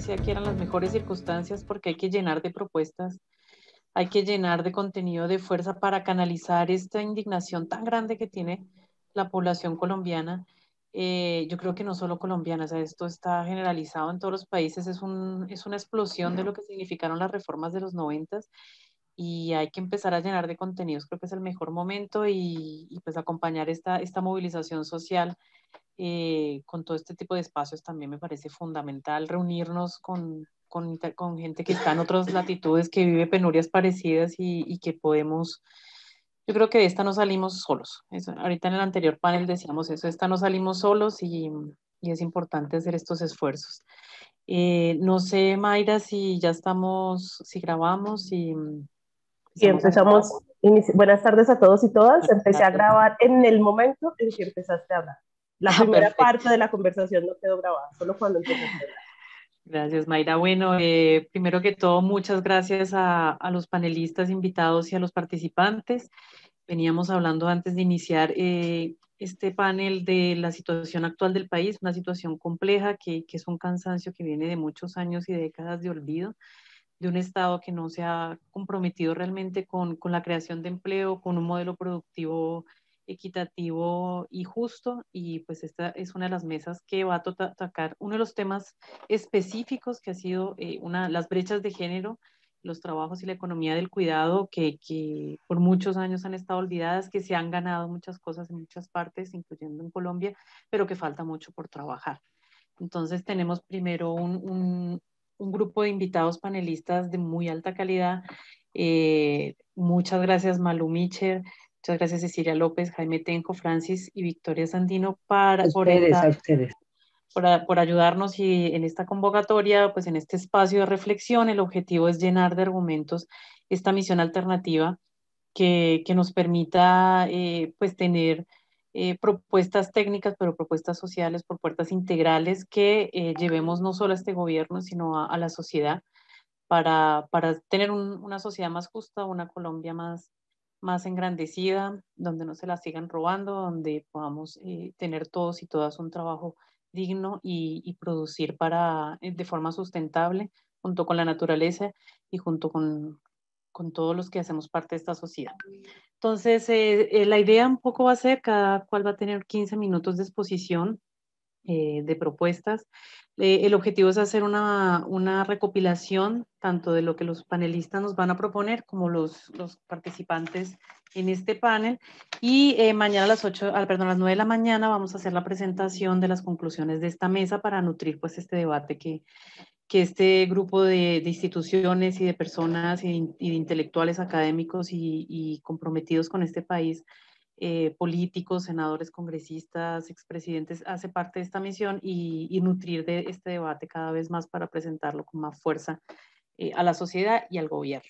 decía que eran las mejores circunstancias porque hay que llenar de propuestas, hay que llenar de contenido, de fuerza para canalizar esta indignación tan grande que tiene la población colombiana. Yo creo que no solo colombiana, o sea, esto está generalizado en todos los países, es una explosión de lo que significaron las reformas de los 90 y hay que empezar a llenar de contenidos, creo que es el mejor momento y pues acompañar esta movilización social con todo este tipo de espacios también me parece fundamental reunirnos con gente que está en otras latitudes, que vive penurias parecidas y que podemos, yo creo que de esta no salimos solos. Ahorita en el anterior panel decíamos eso, de esta no salimos solos y es importante hacer estos esfuerzos. No sé, Mayra, si ya estamos, si grabamos, si Y empezamos a grabar. empezamos. Buenas tardes a todos y todas. Buenas Empecé a tardes. grabar en el momento en que empezaste a hablar. La Ah, primera perfecto. parte de la conversación no quedó grabada, solo cuando empezaste a hablar. Gracias, Mayra. Bueno, primero que todo, muchas gracias a los panelistas invitados y a los participantes. Veníamos hablando antes de iniciar este panel de la situación actual del país, una situación compleja que es un cansancio que viene de muchos años y décadas de olvido, de un Estado que no se ha comprometido realmente con la creación de empleo, con un modelo productivo equitativo y justo, y pues esta es una de las mesas que va a atacar uno de los temas específicos que ha sido las brechas de género, los trabajos y la economía del cuidado que por muchos años han estado olvidadas, que se han ganado muchas cosas en muchas partes, incluyendo en Colombia, pero que falta mucho por trabajar. Entonces tenemos primero un grupo de invitados panelistas de muy alta calidad. Muchas gracias Malu Micher, muchas gracias Cecilia López, Jaime Tenco, Francis y Victoria Sandino A ustedes. por ayudarnos y en esta convocatoria, pues en este espacio de reflexión, el objetivo es llenar de argumentos esta misión alternativa que nos permita pues tener propuestas técnicas, pero propuestas sociales, propuestas integrales que llevemos no solo a este gobierno, sino a la sociedad para tener una sociedad más justa, una Colombia más engrandecida, donde no se la sigan robando, donde podamos tener todos y todas un trabajo digno y producir de forma sustentable junto con la naturaleza y junto con todos los que hacemos parte de esta sociedad. Entonces, la idea un poco va a ser, cada cual va a tener 15 minutos de exposición de propuestas. El objetivo es hacer una recopilación tanto de lo que los panelistas nos van a proponer como los participantes en este panel. Y mañana a las 9 de la mañana vamos a hacer la presentación de las conclusiones de esta mesa para nutrir pues este debate que este grupo de instituciones y de personas y de intelectuales académicos y comprometidos con este país, políticos, senadores, congresistas, expresidentes, hace parte de esta misión y nutrir de este debate cada vez más para presentarlo con más fuerza a la sociedad y al gobierno.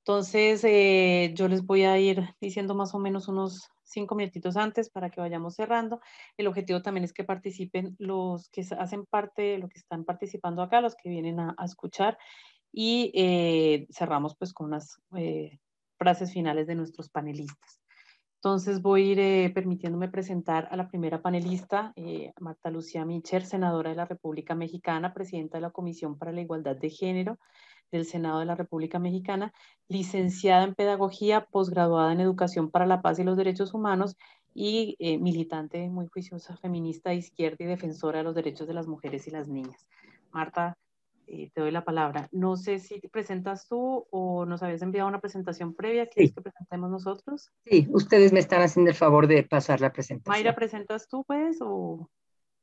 Entonces, yo les voy a ir diciendo más o menos unos 5 minutitos antes para que vayamos cerrando. El objetivo también es que participen los que hacen parte, los que están participando acá, los que vienen a escuchar y cerramos pues con unas frases finales de nuestros panelistas. Entonces voy a ir permitiéndome presentar a la primera panelista, Marta Lucía Micher, senadora de la República Mexicana, presidenta de la Comisión para la Igualdad de Género del Senado de la República Mexicana, licenciada en Pedagogía, posgraduada en Educación para la Paz y los Derechos Humanos y militante muy juiciosa, feminista de izquierda y defensora de los derechos de las mujeres y las niñas. Marta, te doy la palabra. No sé si te presentas tú o nos habías enviado una presentación previa. ¿Quieres Sí, que presentemos nosotros? sí, ustedes me están haciendo el favor de pasar la Mayra, presentación. ¿presentas tú, pues? O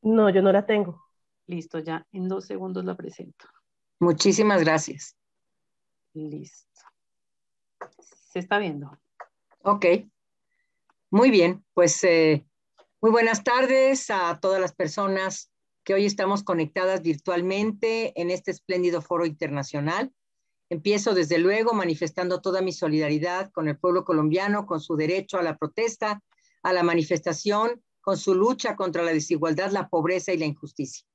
No, yo no la tengo. listo, ya en 2 segundos la presento. Muchísimas gracias. Listo. Se está viendo. Ok, muy bien, pues muy buenas tardes a todas las personas que hoy estamos conectadas virtualmente en este espléndido foro internacional. Empiezo desde luego manifestando toda mi solidaridad con el pueblo colombiano, con su derecho a la protesta, a la manifestación, con su lucha contra la desigualdad, la pobreza y la injusticia.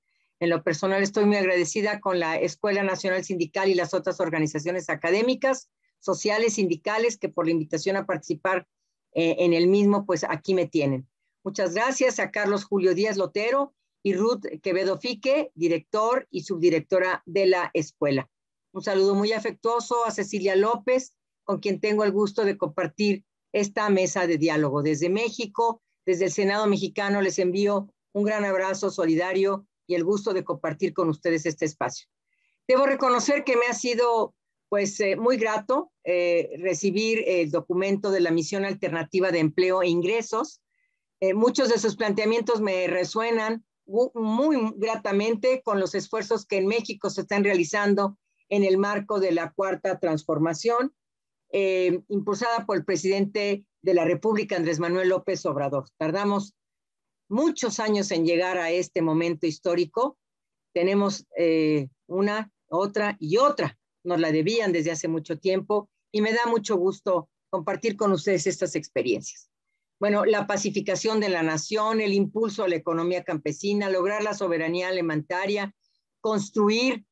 En lo personal estoy muy agradecida con la Escuela Nacional Sindical y las otras organizaciones académicas, sociales, sindicales, que por la invitación a participar en el mismo, pues aquí me tienen. Muchas gracias a Carlos Julio Díaz Lotero y Ruth Quevedo Fique, director y subdirectora de la escuela. Un saludo muy afectuoso a Cecilia López, con quien tengo el gusto de compartir esta mesa de diálogo. Desde México, desde el Senado mexicano, les envío un gran abrazo solidario y el gusto de compartir con ustedes este espacio. Debo reconocer que me ha sido pues muy grato recibir el documento de la Misión Alternativa de Empleo e Ingresos. Muchos de sus planteamientos me resuenan muy gratamente con los esfuerzos que en México se están realizando en el marco de la Cuarta Transformación, impulsada por el presidente de la República, Andrés Manuel López Obrador. Tardamos muchos años en llegar a este momento histórico. Tenemos una, otra y otra. Nos la debían desde hace mucho tiempo y me da mucho gusto compartir con ustedes estas experiencias. Bueno, la pacificación de la nación, el impulso a la economía campesina, lograr la soberanía alimentaria, construir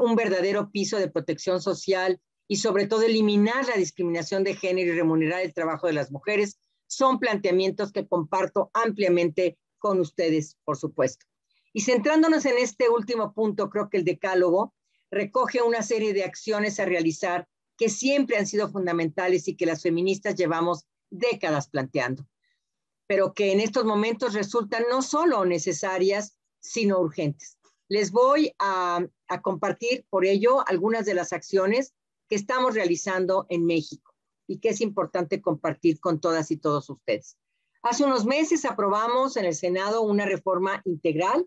un verdadero piso de protección social y sobre todo eliminar la discriminación de género y remunerar el trabajo de las mujeres, son planteamientos que comparto ampliamente con ustedes, por supuesto. Y centrándonos en este último punto, creo que el decálogo recoge una serie de acciones a realizar que siempre han sido fundamentales y que las feministas llevamos décadas planteando, pero que en estos momentos resultan no solo necesarias, sino urgentes. Les voy a compartir por ello algunas de las acciones que estamos realizando en México y que es importante compartir con todas y todos ustedes. Hace unos meses aprobamos en el Senado una reforma integral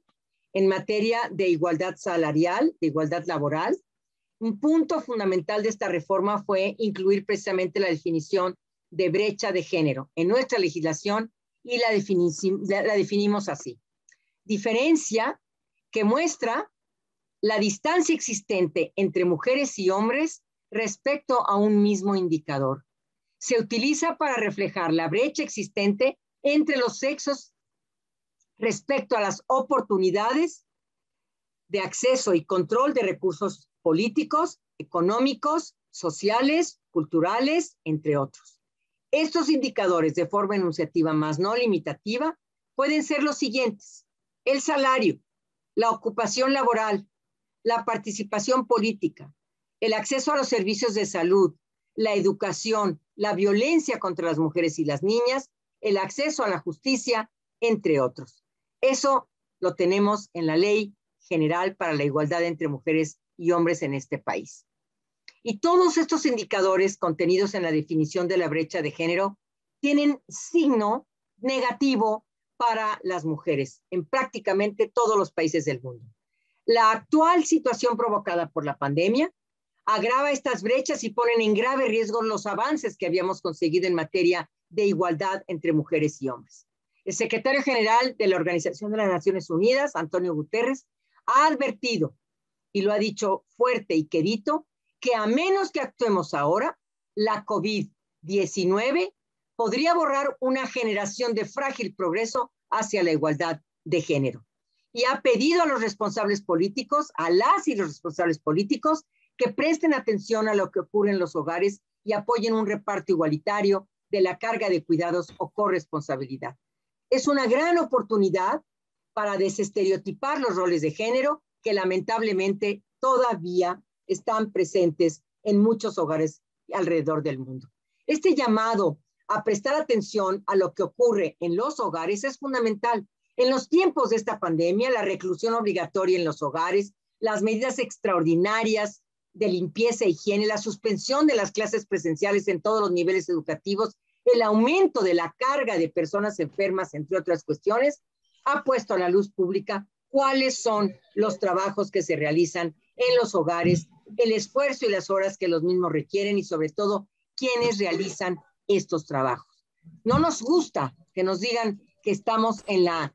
en materia de igualdad salarial, de igualdad laboral. Un punto fundamental de esta reforma fue incluir precisamente la definición de brecha de género en nuestra legislación y la definimos así. Diferencia que muestra la distancia existente entre mujeres y hombres respecto a un mismo indicador. Se utiliza para reflejar la brecha existente entre los sexos respecto a las oportunidades de acceso y control de recursos políticos, económicos, sociales, culturales, entre otros. Estos indicadores de forma enunciativa más no limitativa pueden ser los siguientes: el salario, la ocupación laboral, la participación política, el acceso a los servicios de salud, la educación, la violencia contra las mujeres y las niñas, el acceso a la justicia, entre otros. Eso lo tenemos en la Ley General para la Igualdad entre Mujeres y Hombres en este país. Y todos estos indicadores contenidos en la definición de la brecha de género tienen signo negativo para las mujeres en prácticamente todos los países del mundo. La actual situación provocada por la pandemia agrava estas brechas y ponen en grave riesgo los avances que habíamos conseguido en materia de igualdad entre mujeres y hombres. El secretario general de la Organización de las Naciones Unidas, Antonio Guterres, ha advertido, y lo ha dicho fuerte y quedito, que a menos que actuemos ahora, la COVID-19 podría borrar una generación de frágil progreso hacia la igualdad de género. Y ha pedido a los responsables políticos, a las y los responsables políticos, que presten atención a lo que ocurre en los hogares y apoyen un reparto igualitario de la carga de cuidados o corresponsabilidad. Es una gran oportunidad para desestereotipar los roles de género que lamentablemente todavía están presentes en muchos hogares alrededor del mundo. Este llamado a prestar atención a lo que ocurre en los hogares es fundamental. En los tiempos de esta pandemia, la reclusión obligatoria en los hogares, las medidas extraordinarias de limpieza e higiene, la suspensión de las clases presenciales en todos los niveles educativos, el aumento de la carga de personas enfermas, entre otras cuestiones, ha puesto a la luz pública cuáles son los trabajos que se realizan en los hogares, el esfuerzo y las horas que los mismos requieren y sobre todo quiénes realizan estos trabajos. No nos gusta que nos digan que estamos en la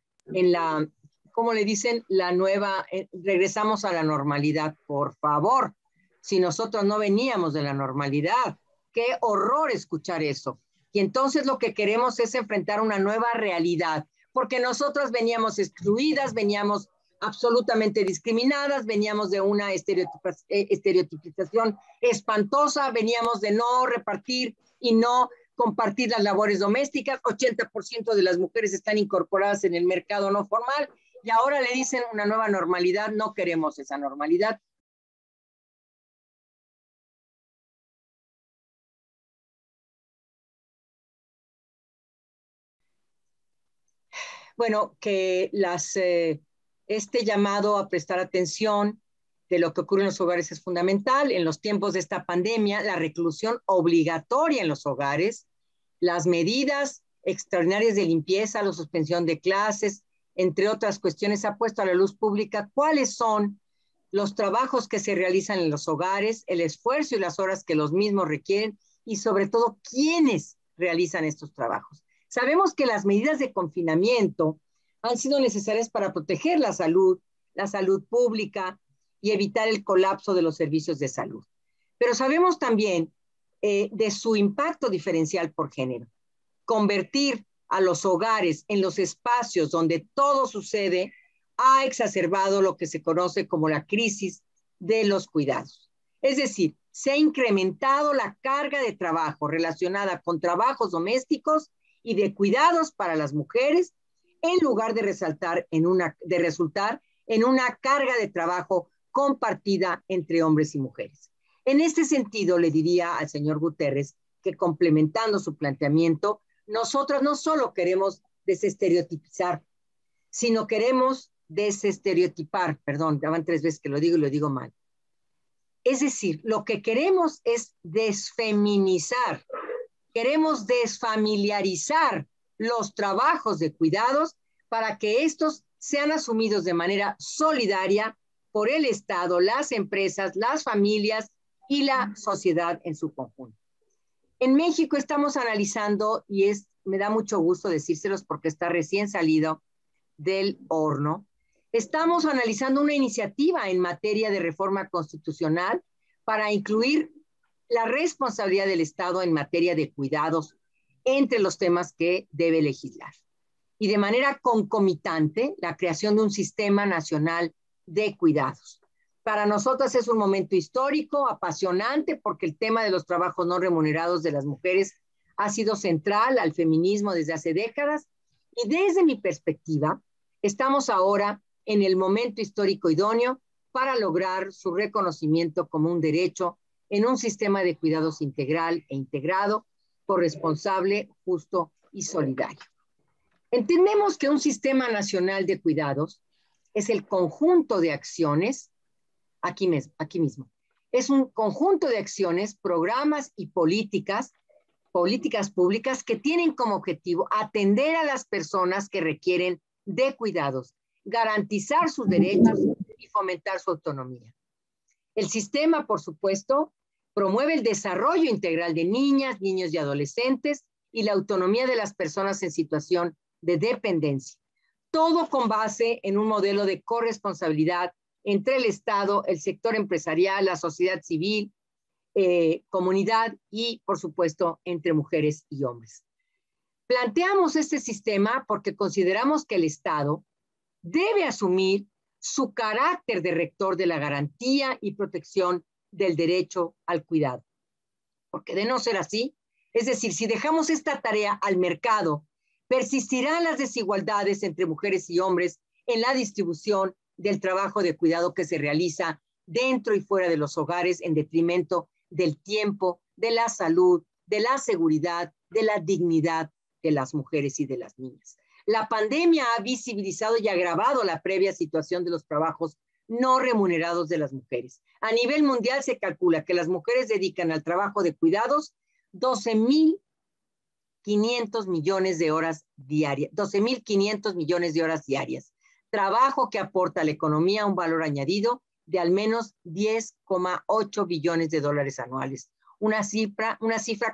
¿cómo le dicen? La nueva, regresamos a la normalidad. Por favor, si nosotros no veníamos de la normalidad, qué horror escuchar eso. Y entonces lo que queremos es enfrentar una nueva realidad, porque nosotras veníamos excluidas, veníamos absolutamente discriminadas, veníamos de una estereotipización espantosa, veníamos de no repartir y no compartir las labores domésticas, 80% de las mujeres están incorporadas en el mercado no formal y ahora le dicen una nueva normalidad. No queremos esa normalidad. Bueno, que este llamado a prestar atención de lo que ocurre en los hogares es fundamental. En los tiempos de esta pandemia, la reclusión obligatoria en los hogares, las medidas extraordinarias de limpieza, la suspensión de clases, entre otras cuestiones, ha puesto a la luz pública cuáles son los trabajos que se realizan en los hogares, el esfuerzo y las horas que los mismos requieren y sobre todo quiénes realizan estos trabajos. Sabemos que las medidas de confinamiento han sido necesarias para proteger la salud pública y evitar el colapso de los servicios de salud. Pero sabemos también de su impacto diferencial por género. Convertir a los hogares en los espacios donde todo sucede ha exacerbado lo que se conoce como la crisis de los cuidados. Es decir, se ha incrementado la carga de trabajo relacionada con trabajos domésticos y de cuidados para las mujeres, en lugar de resultar en una carga de trabajo compartida entre hombres y mujeres. En este sentido, le diría al señor Guterres que, complementando su planteamiento, nosotras no solo queremos desestereotipizar, sino queremos desestereotipar, perdón, ya van 3 veces que lo digo y lo digo mal. Es decir, lo que queremos es desfeminizar, queremos desfamiliarizar los trabajos de cuidados para que estos sean asumidos de manera solidaria por el Estado, las empresas, las familias y la sociedad en su conjunto. En México estamos analizando, y me da mucho gusto decírselos porque está recién salido del horno, estamos analizando una iniciativa en materia de reforma constitucional para incluir la responsabilidad del Estado en materia de cuidados entre los temas que debe legislar. Y de manera concomitante, la creación de un sistema nacional de cuidados. Para nosotras es un momento histórico, apasionante, porque el tema de los trabajos no remunerados de las mujeres ha sido central al feminismo desde hace décadas. Y desde mi perspectiva, estamos ahora en el momento histórico idóneo para lograr su reconocimiento como un derecho en un sistema de cuidados integral e integrado, corresponsable, justo y solidario. Entendemos que un sistema nacional de cuidados es el conjunto de acciones, aquí mismo, es un conjunto de acciones, programas y políticas públicas que tienen como objetivo atender a las personas que requieren de cuidados, garantizar sus derechos y fomentar su autonomía. El sistema, por supuesto, promueve el desarrollo integral de niñas, niños y adolescentes y la autonomía de las personas en situación de dependencia. Todo con base en un modelo de corresponsabilidad entre el Estado, el sector empresarial, la sociedad civil, comunidad y, por supuesto, entre mujeres y hombres. Planteamos este sistema porque consideramos que el Estado debe asumir su carácter de rector de la garantía y protección del derecho al cuidado. Porque de no ser así, es decir, si dejamos esta tarea al mercado, persistirán las desigualdades entre mujeres y hombres en la distribución del trabajo de cuidado que se realiza dentro y fuera de los hogares en detrimento del tiempo, de la salud, de la seguridad, de la dignidad de las mujeres y de las niñas. La pandemia ha visibilizado y agravado la previa situación de los trabajos no remunerados de las mujeres. A nivel mundial se calcula que las mujeres dedican al trabajo de cuidados 12.500 millones de horas diarias, 12.500 millones de horas diarias. Trabajo que aporta a la economía un valor añadido de al menos 10,8 billones de dólares anuales. Una cifra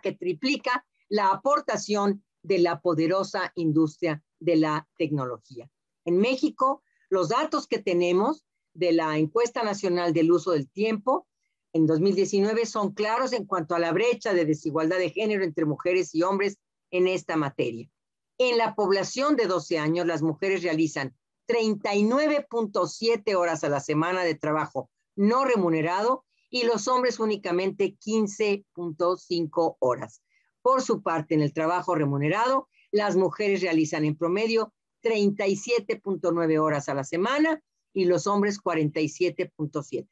que triplica la aportación de la poderosa industria de la tecnología. En México, los datos que tenemos de la Encuesta Nacional del Uso del Tiempo en 2019 son claros en cuanto a la brecha de desigualdad de género entre mujeres y hombres en esta materia. En la población de 12 años, las mujeres realizan 39.7 horas a la semana de trabajo no remunerado y los hombres únicamente 15.5 horas. Por su parte, en el trabajo remunerado, las mujeres realizan en promedio 37.9 horas a la semana y los hombres 47.7.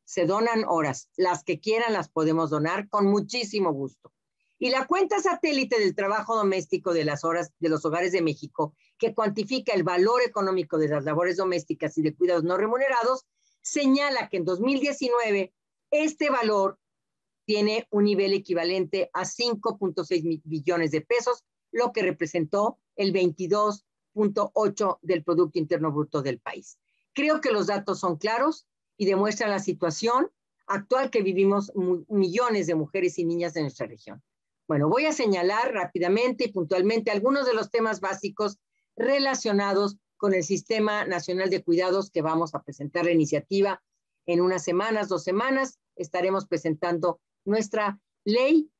Se donan horas, las que quieran las podemos donar con muchísimo gusto. Y la cuenta satélite del trabajo doméstico de las horas de los hogares de México, que cuantifica el valor económico de las labores domésticas y de cuidados no remunerados, señala que en 2019 este valor tiene un nivel equivalente a 5.6 billones de pesos, lo que representó el 22.8% del Producto Interno Bruto del país. Creo que los datos son claros y demuestran la situación actual que vivimos millones de mujeres y niñas de nuestra región. Bueno, voy a señalar rápidamente y puntualmente algunos de los temas básicos relacionados con el Sistema Nacional de Cuidados que vamos a presentar la iniciativa en unas semanas, 2 semanas. Estaremos presentando nuestra ley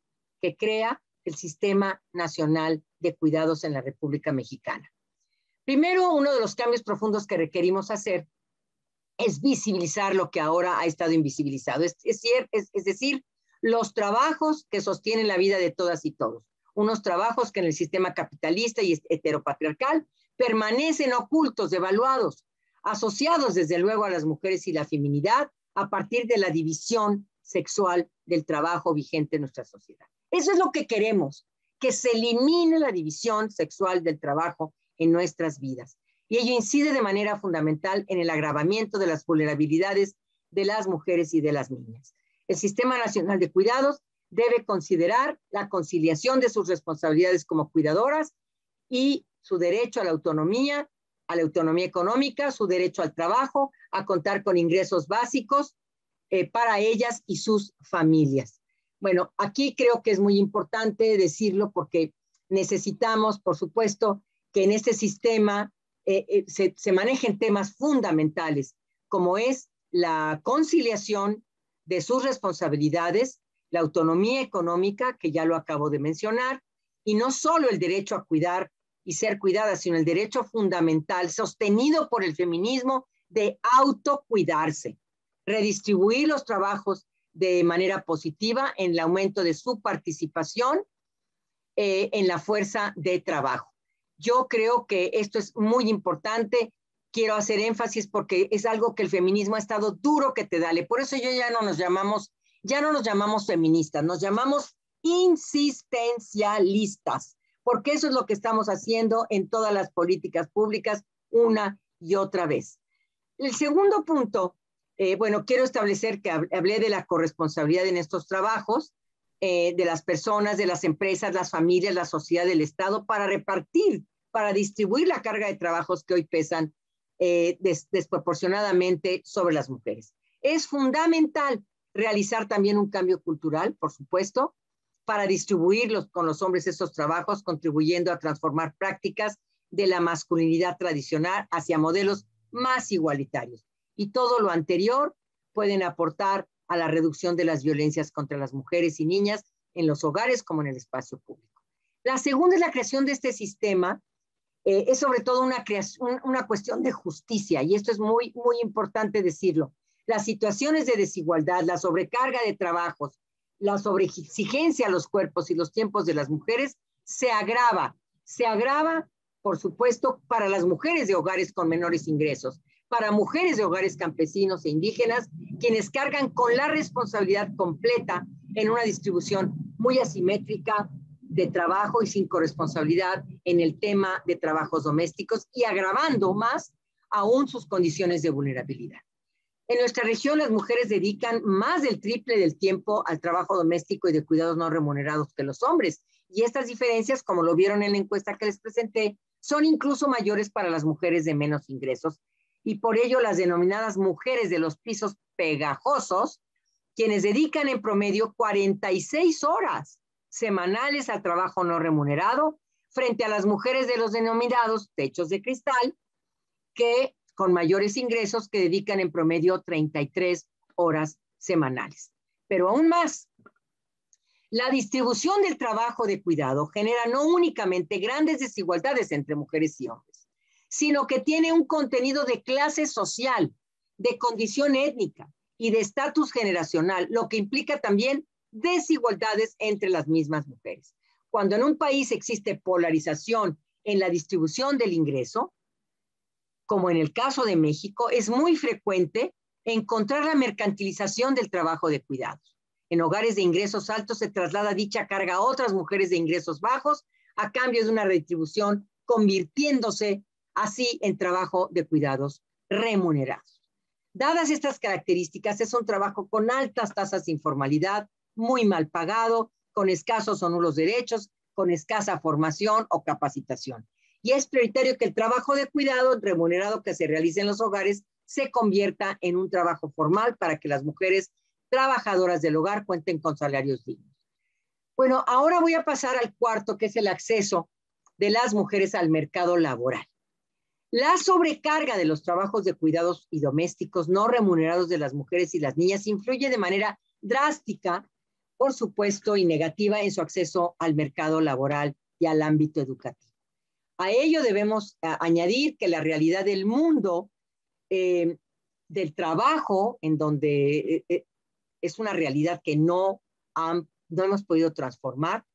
que crea el Sistema Nacional de Cuidados en la República Mexicana. Primero, uno de los cambios profundos que requerimos hacer es visibilizar lo que ahora ha estado invisibilizado. Es decir, los trabajos que sostienen la vida de todas y todos. Unos trabajos que en el sistema capitalista y heteropatriarcal permanecen ocultos, devaluados, asociados desde luego a las mujeres y la feminidad a partir de la división sexual del trabajo vigente en nuestra sociedad. Eso es lo que queremos, que se elimine la división sexual del trabajo en nuestras vidas. Y ello incide de manera fundamental en el agravamiento de las vulnerabilidades de las mujeres y de las niñas. El Sistema Nacional de Cuidados debe considerar la conciliación de sus responsabilidades como cuidadoras y su derecho a la autonomía económica, su derecho al trabajo, a contar con ingresos básicos para ellas y sus familias. Bueno, aquí creo que es muy importante decirlo porque necesitamos, por supuesto, que en este sistema se manejen temas fundamentales, como es la conciliación de sus responsabilidades, la autonomía económica, que ya lo acabo de mencionar, y no solo el derecho a cuidar y ser cuidada, sino el derecho fundamental, sostenido por el feminismo, de autocuidarse, redistribuir los trabajos de manera positiva en el aumento de su participación en la fuerza de trabajo. Yo creo que esto es muy importante. Quiero hacer énfasis porque es algo que el feminismo ha estado duro que te dale. Por eso ya no nos llamamos feministas, nos llamamos insistencialistas, porque eso es lo que estamos haciendo en todas las políticas públicas una y otra vez. El segundo punto, quiero establecer que hablé de la corresponsabilidad en estos trabajos, de las personas, de las empresas, las familias, la sociedad, del Estado, para repartir, para distribuir la carga de trabajos que hoy pesan desproporcionadamente sobre las mujeres. Es fundamental realizar también un cambio cultural, por supuesto, para distribuir con los hombres esos trabajos, contribuyendo a transformar prácticas de la masculinidad tradicional hacia modelos más igualitarios. Y todo lo anterior pueden aportar a la reducción de las violencias contra las mujeres y niñas en los hogares como en el espacio público. La segunda es la creación de este sistema. Es sobre todo una cuestión de justicia, y esto es muy, muy importante decirlo. Las situaciones de desigualdad, la sobrecarga de trabajos, la sobreexigencia a los cuerpos y los tiempos de las mujeres se agrava, por supuesto, para las mujeres de hogares con menores ingresos, para mujeres de hogares campesinos e indígenas, quienes cargan con la responsabilidad completa en una distribución muy asimétrica de trabajo y sin corresponsabilidad en el tema de trabajos domésticos y agravando más aún sus condiciones de vulnerabilidad. En nuestra región, las mujeres dedican más del triple del tiempo al trabajo doméstico y de cuidados no remunerados que los hombres. Y estas diferencias, como lo vieron en la encuesta que les presenté, son incluso mayores para las mujeres de menos ingresos. Y por ello, las denominadas mujeres de los pisos pegajosos, quienes dedican en promedio 46 horas semanales al trabajo no remunerado, frente a las mujeres de los denominados techos de cristal, que con mayores ingresos que dedican en promedio 33 horas semanales. Pero aún más, la distribución del trabajo de cuidado genera no únicamente grandes desigualdades entre mujeres y hombres, sino que tiene un contenido de clase social, de condición étnica y de estatus generacional, lo que implica también desigualdades entre las mismas mujeres. Cuando en un país existe polarización en la distribución del ingreso, como en el caso de México, es muy frecuente encontrar la mercantilización del trabajo de cuidados. En hogares de ingresos altos se traslada dicha carga a otras mujeres de ingresos bajos a cambio de una retribución, convirtiéndose así en trabajo de cuidados remunerados. Dadas estas características, es un trabajo con altas tasas de informalidad, muy mal pagado, con escasos o nulos derechos, con escasa formación o capacitación. Y es prioritario que el trabajo de cuidado remunerado que se realice en los hogares se convierta en un trabajo formal para que las mujeres trabajadoras del hogar cuenten con salarios dignos. Bueno, ahora voy a pasar al cuarto, que es el acceso de las mujeres al mercado laboral. La sobrecarga de los trabajos de cuidados y domésticos no remunerados de las mujeres y las niñas influye de manera drástica, por supuesto, y negativa en su acceso al mercado laboral y al ámbito educativo. A ello debemos añadir que la realidad del mundo del trabajo, en donde es una realidad que no hemos podido transformar.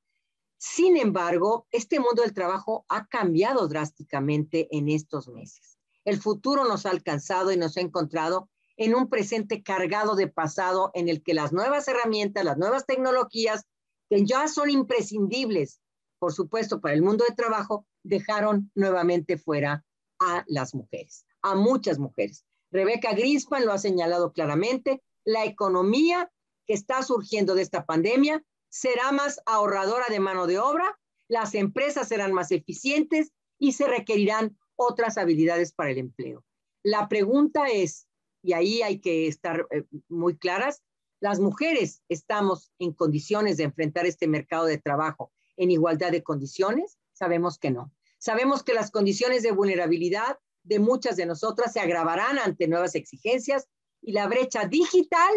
Sin embargo, este mundo del trabajo ha cambiado drásticamente en estos meses. El futuro nos ha alcanzado y nos ha encontrado en un presente cargado de pasado en el que las nuevas herramientas, las nuevas tecnologías, que ya son imprescindibles, por supuesto, para el mundo del trabajo, dejaron nuevamente fuera a las mujeres, a muchas mujeres. Rebecca Greenspan lo ha señalado claramente, la economía que está surgiendo de esta pandemia será más ahorradora de mano de obra, las empresas serán más eficientes y se requerirán otras habilidades para el empleo. La pregunta es, y ahí hay que estar muy claras, ¿las mujeres estamos en condiciones de enfrentar este mercado de trabajo en igualdad de condiciones? Sabemos que no. Sabemos que las condiciones de vulnerabilidad de muchas de nosotras se agravarán ante nuevas exigencias y la brecha digital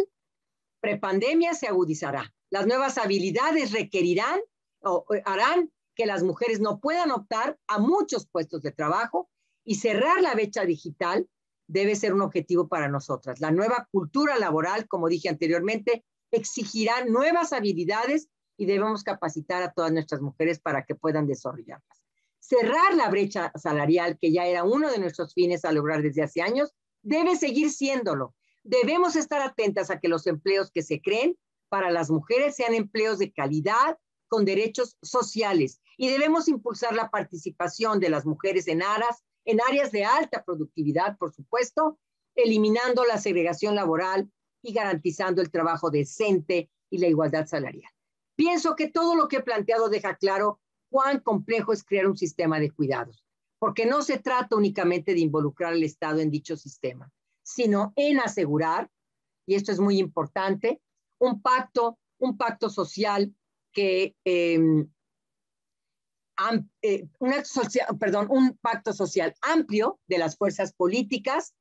prepandemia se agudizará. Las nuevas habilidades requerirán o harán que las mujeres no puedan optar a muchos puestos de trabajo y cerrar la brecha digital debe ser un objetivo para nosotras. La nueva cultura laboral, como dije anteriormente, exigirá nuevas habilidades y debemos capacitar a todas nuestras mujeres para que puedan desarrollarlas. Cerrar la brecha salarial, que ya era uno de nuestros fines a lograr desde hace años, debe seguir siéndolo. Debemos estar atentas a que los empleos que se creen para las mujeres sean empleos de calidad, con derechos sociales, y debemos impulsar la participación de las mujeres en áreas de alta productividad, por supuesto, eliminando la segregación laboral y garantizando el trabajo decente y la igualdad salarial. Pienso que todo lo que he planteado deja claro cuán complejo es crear un sistema de cuidados, porque no se trata únicamente de involucrar al Estado en dicho sistema, sino en asegurar, y esto es muy importante, un pacto social que un pacto social amplio de las fuerzas políticas,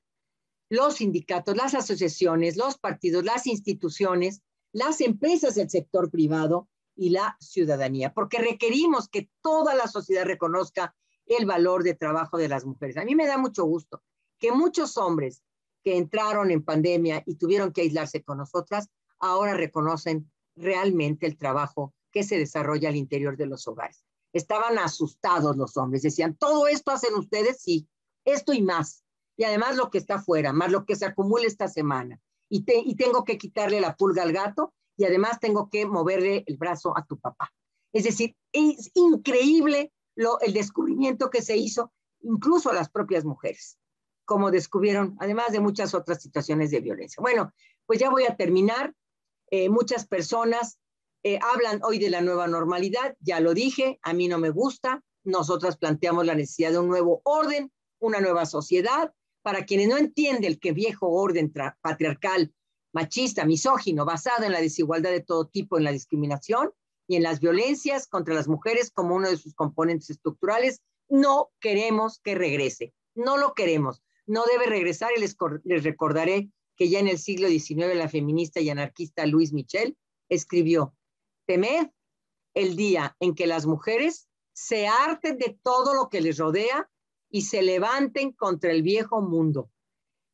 los sindicatos, las asociaciones, los partidos, las instituciones, las empresas del sector privado y la ciudadanía, porque requerimos que toda la sociedad reconozca el valor de trabajo de las mujeres. A mí me da mucho gusto que muchos hombres que entraron en pandemia y tuvieron que aislarse con nosotras, ahora reconocen realmente el trabajo que se desarrolla al interior de los hogares. Estaban asustados los hombres, decían, ¿todo esto hacen ustedes? Sí, esto y más. Y además lo que está afuera, más lo que se acumula esta semana. Y tengo que quitarle la pulga al gato y además tengo que moverle el brazo a tu papá. Es decir, es increíble el descubrimiento que se hizo incluso a las propias mujeres, como descubrieron, además de muchas otras situaciones de violencia. Bueno, pues ya voy a terminar. Muchas personas hablan hoy de la nueva normalidad, ya lo dije, a mí no me gusta. Nosotras planteamos la necesidad de un nuevo orden, una nueva sociedad. Para quienes no entienden el que viejo orden patriarcal, machista, misógino, basado en la desigualdad de todo tipo, en la discriminación y en las violencias contra las mujeres como uno de sus componentes estructurales, no queremos que regrese, no lo queremos, no debe regresar. Y les recordaré que ya en el siglo XIX la feminista y anarquista Louise Michel escribió: temed el día en que las mujeres se harten de todo lo que les rodea y se levanten contra el viejo mundo.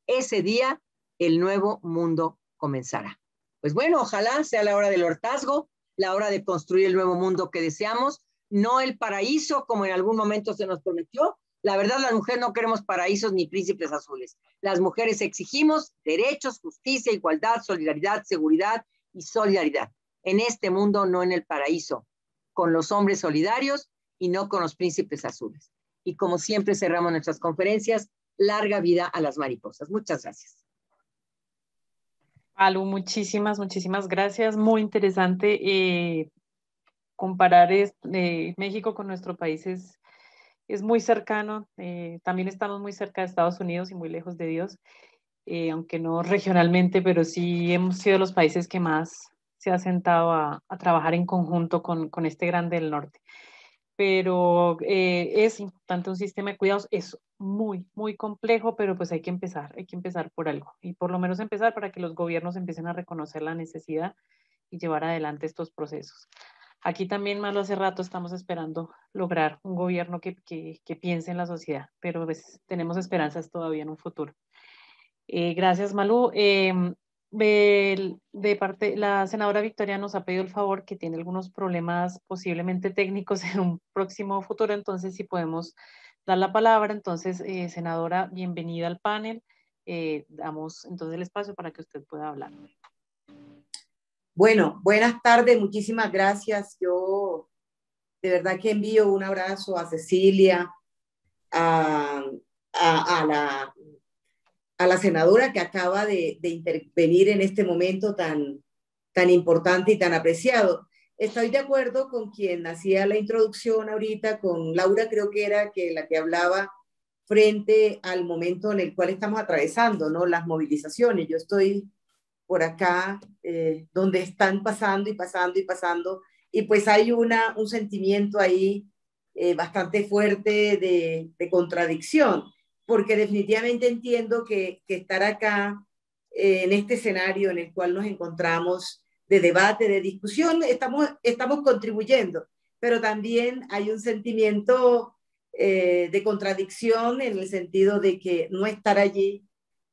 Ese día el nuevo mundo comenzará. Pues bueno, ojalá sea la hora del hartazgo, la hora de construir el nuevo mundo que deseamos, no el paraíso como en algún momento se nos prometió. La verdad, las mujeres no queremos paraísos ni príncipes azules. Las mujeres exigimos derechos, justicia, igualdad, solidaridad, seguridad y solidaridad. En este mundo, no en el paraíso, con los hombres solidarios y no con los príncipes azules. Y como siempre cerramos nuestras conferencias, larga vida a las mariposas. Muchas gracias. Alu, muchísimas, muchísimas gracias. Muy interesante. Comparar México con nuestro país es muy cercano. También estamos muy cerca de Estados Unidos y muy lejos de Dios, aunque no regionalmente, pero sí hemos sido los países que más se ha sentado a trabajar en conjunto con este grande del norte. Pero es importante un sistema de cuidados, es muy, muy complejo, pero pues hay que empezar por algo y por lo menos empezar para que los gobiernos empiecen a reconocer la necesidad y llevar adelante estos procesos. Aquí también, Malo, hace rato estamos esperando lograr un gobierno que piense en la sociedad, pero pues tenemos esperanzas todavía en un futuro. Gracias, Malú. De parte, la senadora Victoria nos ha pedido el favor que tiene algunos problemas posiblemente técnicos en un próximo futuro, entonces si podemos dar la palabra. Entonces, senadora, bienvenida al panel. Damos entonces el espacio para que usted pueda hablar. Bueno, buenas tardes, muchísimas gracias. Yo de verdad que envío un abrazo a Cecilia, a, a la senadora que acaba de intervenir en este momento tan importante y tan apreciado. Estoy de acuerdo con quien hacía la introducción ahorita, con Laura, creo que era la que hablaba frente al momento en el cual estamos atravesando, ¿no? Las movilizaciones. Yo estoy por acá, donde están pasando y pasando y pasando, y pues hay un sentimiento ahí bastante fuerte de contradicción, porque definitivamente entiendo que estar acá en este escenario en el cual nos encontramos de debate, de discusión, estamos contribuyendo, pero también hay un sentimiento de contradicción en el sentido de que no estar allí,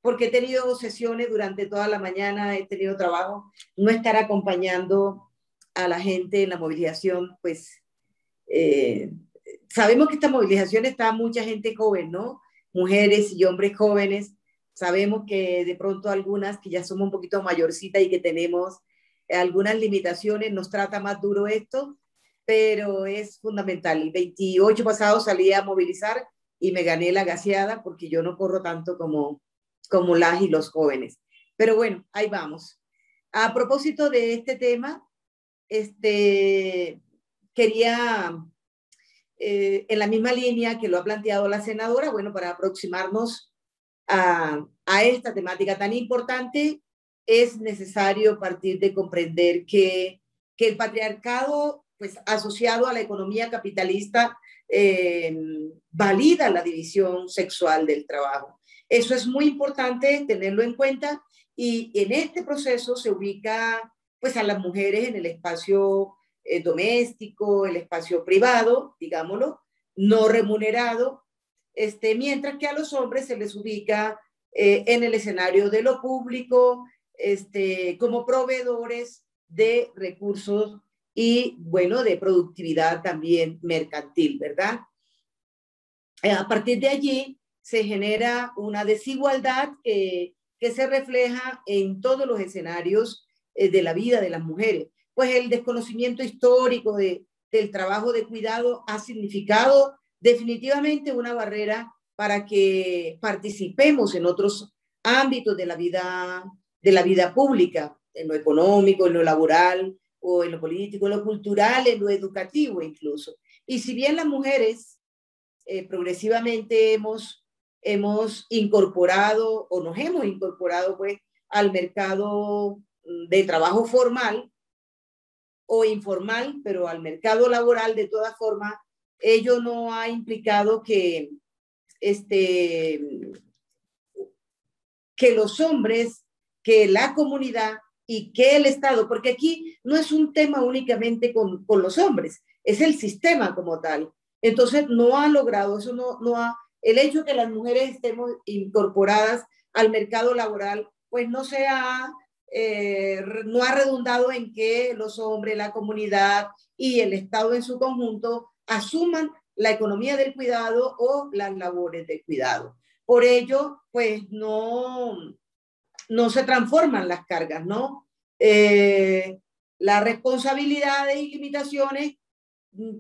porque he tenido sesiones durante toda la mañana, he tenido trabajo, no estar acompañando a la gente en la movilización, pues sabemos que esta movilización está mucha gente joven, ¿no? Mujeres y hombres jóvenes. Sabemos que de pronto algunas que ya somos un poquito mayorcitas y que tenemos algunas limitaciones, nos trata más duro esto, pero es fundamental. El 28 pasado salí a movilizar y me gané la gaseada porque yo no corro tanto como las y los jóvenes. Pero bueno, ahí vamos. A propósito de este tema, quería, en la misma línea que lo ha planteado la senadora, bueno, para aproximarnos a esta temática tan importante, es necesario partir de comprender que el patriarcado, pues asociado a la economía capitalista, valida la división sexual del trabajo. Eso es muy importante tenerlo en cuenta, y en este proceso se ubica pues a las mujeres en el espacio doméstico, el espacio privado, digámoslo, no remunerado, mientras que a los hombres se les ubica en el escenario de lo público, como proveedores de recursos y, bueno, de productividad también mercantil, ¿verdad? A partir de allí se genera una desigualdad que se refleja en todos los escenarios de la vida de las mujeres. Pues el desconocimiento histórico del trabajo de cuidado ha significado definitivamente una barrera para que participemos en otros ámbitos de la vida pública, en lo económico, en lo laboral, o en lo político, en lo cultural, en lo educativo incluso. Y si bien las mujeres progresivamente hemos incorporado o nos hemos incorporado pues al mercado de trabajo formal o informal, pero al mercado laboral de todas formas, ello no ha implicado que los hombres, que la comunidad y que el Estado, porque aquí no es un tema únicamente con los hombres, es el sistema como tal. Entonces no ha logrado, eso no ha, el hecho de que las mujeres estemos incorporadas al mercado laboral, pues no se ha no ha redundado en que los hombres, la comunidad y el Estado en su conjunto asuman la economía del cuidado o las labores de cuidado. Por ello, pues no se transforman las cargas, ¿no? Las responsabilidades y limitaciones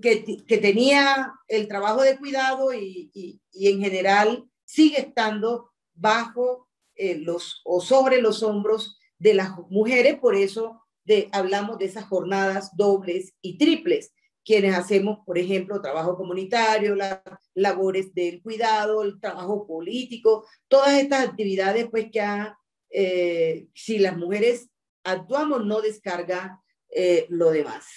que tenía el trabajo de cuidado y en general sigue estando bajo o sobre los hombros de las mujeres. Por eso hablamos de esas jornadas dobles y triples, quienes hacemos, por ejemplo, trabajo comunitario, las labores del cuidado, el trabajo político, todas estas actividades, pues que si las mujeres actuamos, no descarga lo demás.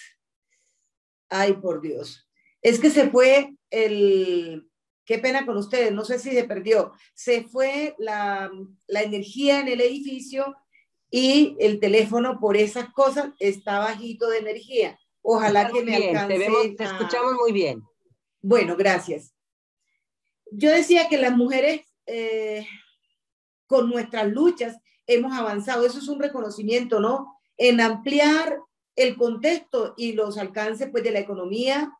Ay, por Dios. Es que se fue qué pena con ustedes, no sé si se perdió. Se fue la energía en el edificio y el teléfono por esas cosas está bajito de energía. Ojalá que me alcance. Te escuchamos muy bien. Bueno, gracias. Yo decía que las mujeres con nuestras luchas hemos avanzado. Eso es un reconocimiento, ¿no? En ampliar el contexto y los alcances, pues, de la economía,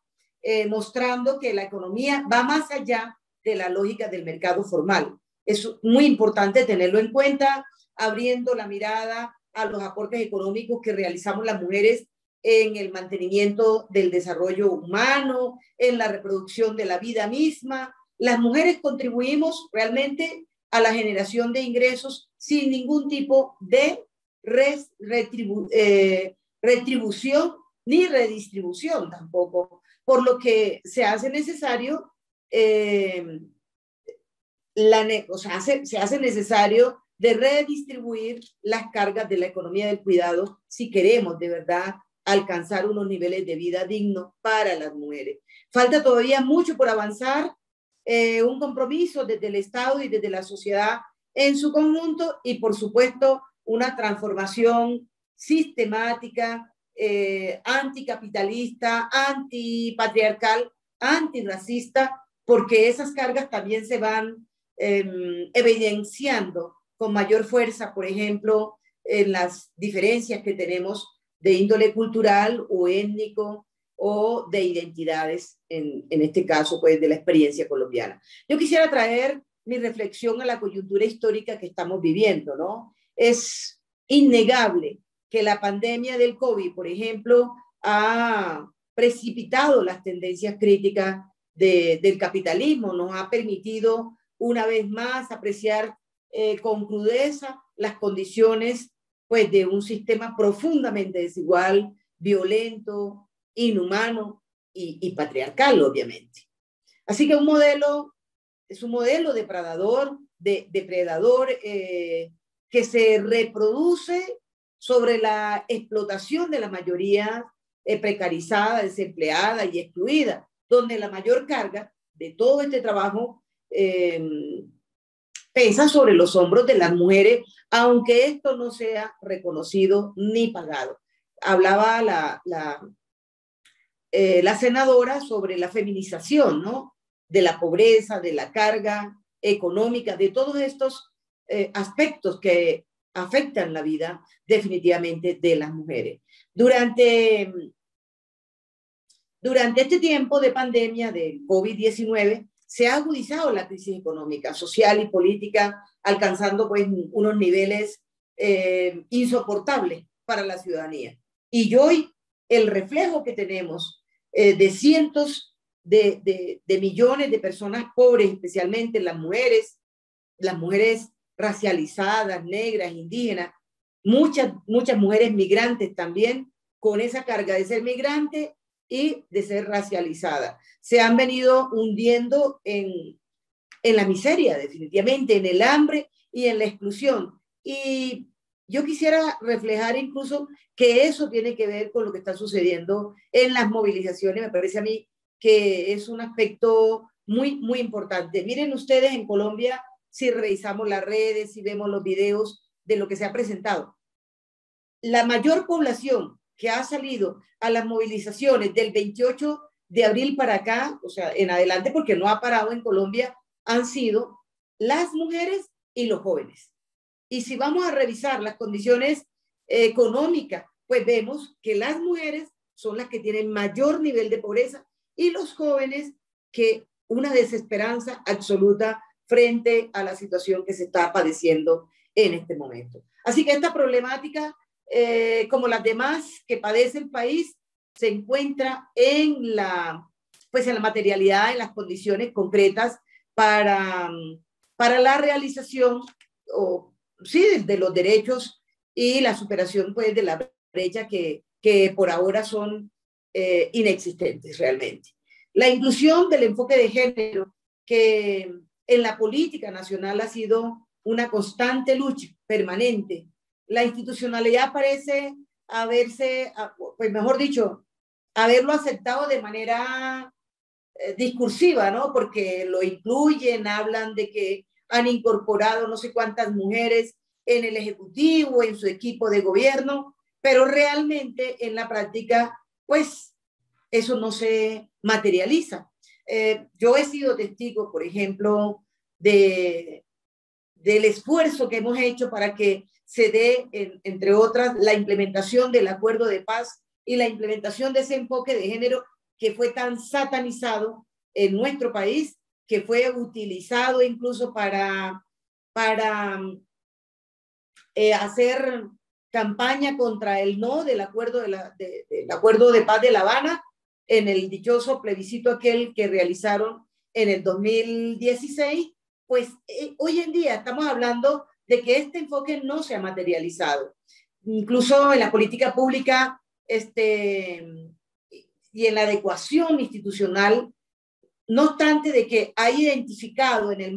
mostrando que la economía va más allá de la lógica del mercado formal. Es muy importante tenerlo en cuenta, abriendo la mirada a los aportes económicos que realizamos las mujeres en el mantenimiento del desarrollo humano, en la reproducción de la vida misma. Las mujeres contribuimos realmente a la generación de ingresos sin ningún tipo de retribución ni redistribución tampoco, por lo que se hace necesario se hace necesario de redistribuir las cargas de la economía del cuidado si queremos de verdad alcanzar unos niveles de vida dignos para las mujeres. Falta todavía mucho por avanzar, un compromiso desde el Estado y desde la sociedad en su conjunto y, por supuesto, una transformación sistemática, anticapitalista, antipatriarcal, antirracista, porque esas cargas también se van evidenciando con mayor fuerza, por ejemplo, en las diferencias que tenemos de índole cultural o étnico o de identidades, en este caso, pues, de la experiencia colombiana. Yo quisiera traer mi reflexión a la coyuntura histórica que estamos viviendo, ¿no? Es innegable que la pandemia del COVID, por ejemplo, ha precipitado las tendencias críticas del capitalismo, nos ha permitido una vez más apreciar con crudeza las condiciones, pues, de un sistema profundamente desigual, violento, inhumano y patriarcal, obviamente. Así que es un modelo depredador que se reproduce sobre la explotación de la mayoría precarizada, desempleada y excluida, donde la mayor carga de todo este trabajo pesa sobre los hombros de las mujeres, aunque esto no sea reconocido ni pagado. Hablaba la senadora sobre la feminización, ¿no?, de la pobreza, de la carga económica, de todos estos aspectos que afectan la vida definitivamente de las mujeres. Durante este tiempo de pandemia del COVID-19 se ha agudizado la crisis económica, social y política, alcanzando, pues, unos niveles insoportables para la ciudadanía. Y hoy el reflejo que tenemos de cientos de millones de personas pobres, especialmente las mujeres racializadas, negras, indígenas, muchas mujeres migrantes también, con esa carga de ser migrante y de ser racializada. Se han venido hundiendo en la miseria, definitivamente, en el hambre y en la exclusión. Y yo quisiera reflejar incluso que eso tiene que ver con lo que está sucediendo en las movilizaciones. Me parece a mí que es un aspecto muy, muy importante. Miren ustedes en Colombia, si revisamos las redes, si vemos los videos de lo que se ha presentado, la mayor población que ha salido a las movilizaciones del 28 de abril para acá, o sea, en adelante, porque no ha parado en Colombia, han sido las mujeres y los jóvenes. Y si vamos a revisar las condiciones económica, pues vemos que las mujeres son las que tienen mayor nivel de pobreza y los jóvenes que una desesperanza absoluta frente a la situación que se está padeciendo en este momento. Así que esta problemática, como las demás que padece el país, se encuentra en la materialidad, en las condiciones concretas para la realización de los derechos y la superación pues, de la brecha que por ahora son inexistentes realmente. La inclusión del enfoque de género, que en la política nacional ha sido una constante lucha permanente. La institucionalidad parece haberse, pues mejor dicho, haberlo aceptado de manera discursiva, ¿no? Porque lo incluyen, hablan de que han incorporado no sé cuántas mujeres en el Ejecutivo, en su equipo de gobierno, pero realmente en la práctica, pues eso no se materializa. Yo he sido testigo, por ejemplo, del esfuerzo que hemos hecho para que se dé, entre otras, la implementación del acuerdo de paz y la implementación de ese enfoque de género que fue tan satanizado en nuestro país, que fue utilizado incluso para hacer campaña contra el no del acuerdo del acuerdo de paz de La Habana en el dichoso plebiscito aquel que realizaron en el 2016, pues hoy en día estamos hablando de que este enfoque no se ha materializado. Incluso en la política pública y en la adecuación institucional, no obstante de que ha identificado en el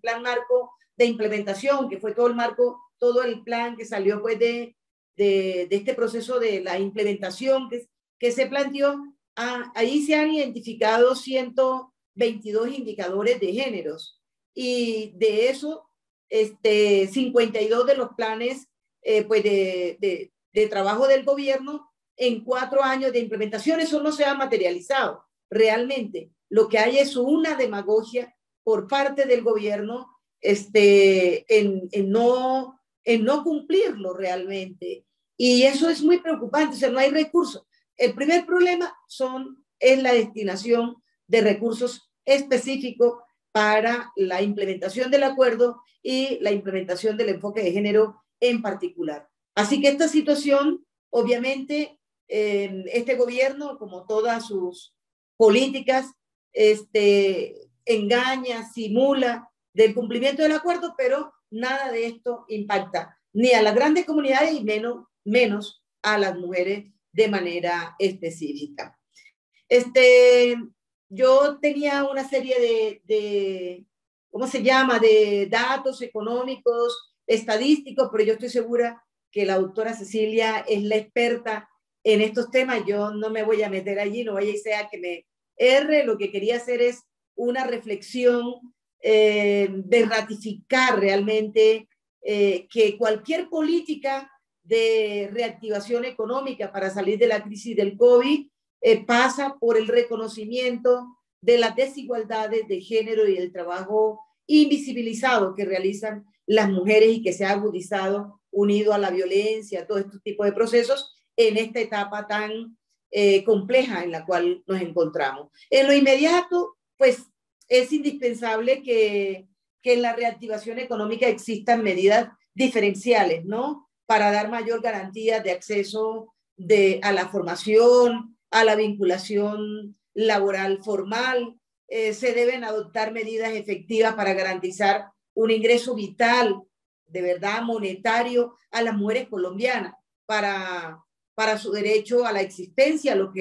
plan marco de implementación, que fue todo el plan que salió pues de este proceso de la implementación que se planteó, ahí se han identificado 122 indicadores de géneros y de eso 52 de los planes pues de trabajo del gobierno en 4 años de implementación, eso no se ha materializado realmente. Lo que hay es una demagogia por parte del gobierno en no cumplirlo realmente. Y eso es muy preocupante, o sea, no hay recursos. El primer problema es la destinación de recursos específicos para la implementación del acuerdo y la implementación del enfoque de género en particular. Así que esta situación, obviamente, este gobierno, como todas sus políticas, engaña, simula del cumplimiento del acuerdo, pero nada de esto impacta ni a las grandes comunidades y menos a las mujeres de manera específica. Yo tenía una serie ¿cómo se llama?, de datos económicos, estadísticos, pero yo estoy segura que la doctora Cecilia es la experta en estos temas. Yo no me voy a meter allí, no vaya y sea que me erre. Lo que quería hacer es una reflexión de ratificar realmente que cualquier política de reactivación económica para salir de la crisis del COVID pasa por el reconocimiento de las desigualdades de género y el trabajo invisibilizado que realizan las mujeres y que se ha agudizado unido a la violencia, todo este tipo de procesos en esta etapa tan compleja en la cual nos encontramos. En lo inmediato, pues es indispensable que en la reactivación económica existan medidas diferenciales, ¿no? Para dar mayor garantía de acceso a la formación, a la vinculación laboral formal. Se deben adoptar medidas efectivas para garantizar un ingreso vital, de verdad monetario, a las mujeres colombianas para su derecho a la existencia, lo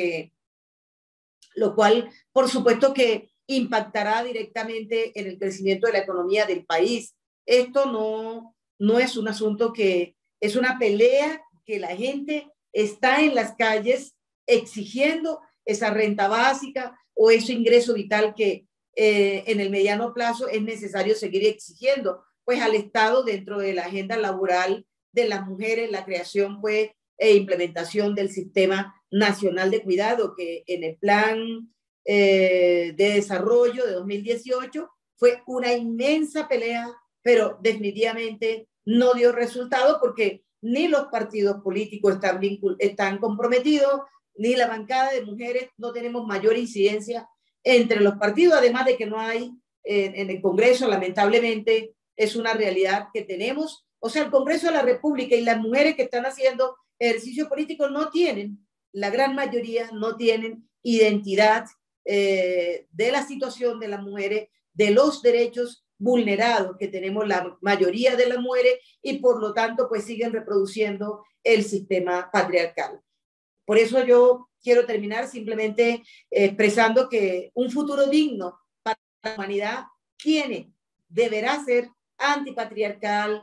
cual, por supuesto que impactará directamente en el crecimiento de la economía del país. Esto no es un asunto es una pelea que la gente está en las calles exigiendo esa renta básica o ese ingreso vital que en el mediano plazo es necesario seguir exigiendo, pues al Estado dentro de la agenda laboral de las mujeres, la creación pues e implementación del Sistema Nacional de Cuidado, que en el Plan de Desarrollo de 2018 fue una inmensa pelea, pero definitivamente no dio resultado porque ni los partidos políticos están comprometidos, ni la bancada de mujeres, no tenemos mayor incidencia entre los partidos, además de que no hay en el Congreso, lamentablemente, es una realidad que tenemos. O sea, el Congreso de la República y las mujeres que están haciendo ejercicio político no tienen, la gran mayoría no tienen identidad de la situación de las mujeres, de los derechos vulnerados que tenemos la mayoría de las mujeres y por lo tanto pues siguen reproduciendo el sistema patriarcal. Por eso yo quiero terminar simplemente expresando que un futuro digno para la humanidad deberá ser antipatriarcal,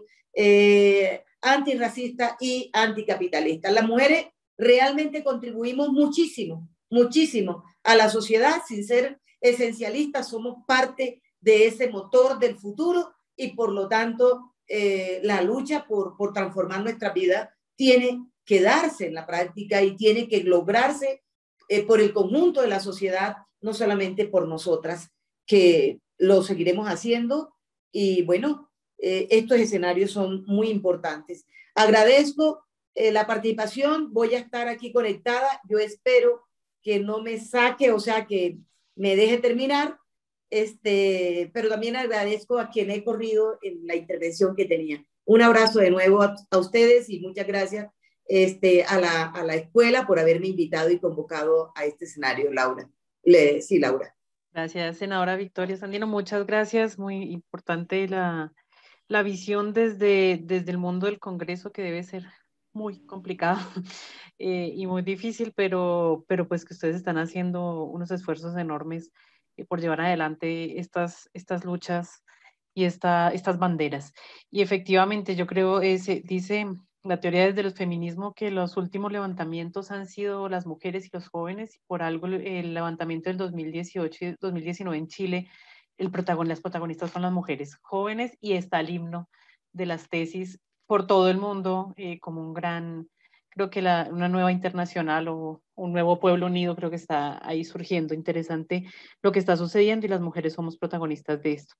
antirracista y anticapitalista. Las mujeres realmente contribuimos muchísimo, muchísimo a la sociedad sin ser esencialistas, somos parte de ese motor del futuro y por lo tanto la lucha por transformar nuestra vida tiene que darse en la práctica y tiene que lograrse por el conjunto de la sociedad, no solamente por nosotras, que lo seguiremos haciendo y bueno, estos escenarios son muy importantes. Agradezco la participación, voy a estar aquí conectada, yo espero que no me saque, o sea, que me deje terminar, pero también agradezco a quien he corrido en la intervención que tenía. Un abrazo de nuevo a ustedes y muchas gracias a la escuela por haberme invitado y convocado a este escenario, Laura. Sí, Laura. Gracias, senadora Victoria Sandino, muchas gracias. Muy importante la visión desde el mundo del Congreso, que debe ser muy complicado y muy difícil, pero pues que ustedes están haciendo unos esfuerzos enormes por llevar adelante estas luchas y estas banderas. Y efectivamente, yo creo, dice la teoría desde el feminismo que los últimos levantamientos han sido las mujeres y los jóvenes, y por algo el levantamiento del 2018 y 2019 en Chile, las protagonistas son las mujeres jóvenes, y está el himno de las tesis por todo el mundo como un gran, creo que una nueva internacional o un nuevo pueblo unido, creo que está ahí surgiendo. Interesante lo que está sucediendo y las mujeres somos protagonistas de esto.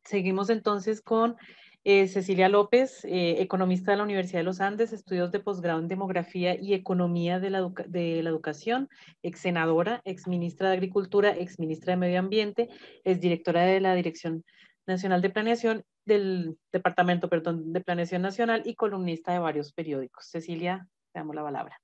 Seguimos entonces con Cecilia López, economista de la Universidad de los Andes, estudios de posgrado en demografía y economía de la educación, ex senadora, ex ministra de Agricultura, ex ministra de Medio Ambiente, es directora de la Dirección Nacional de Planeación del Departamento, de Planeación Nacional y columnista de varios periódicos. Cecilia, te damos la palabra.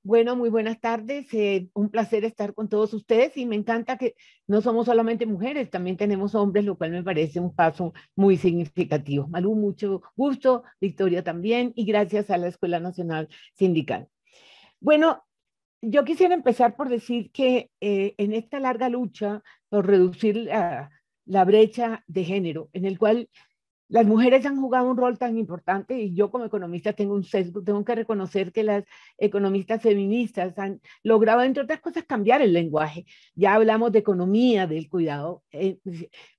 Bueno, muy buenas tardes. Un placer estar con todos ustedes y me encanta que no somos solamente mujeres, también tenemos hombres, lo cual me parece un paso muy significativo. Malú, mucho gusto, Victoria también, y gracias a la Escuela Nacional Sindical. Bueno, yo quisiera empezar por decir que en esta larga lucha por reducir la brecha de género, en el cual las mujeres han jugado un rol tan importante y yo como economista tengo un sesgo, tengo que reconocer que las economistas feministas han logrado, entre otras cosas, cambiar el lenguaje. Ya hablamos de economía del cuidado,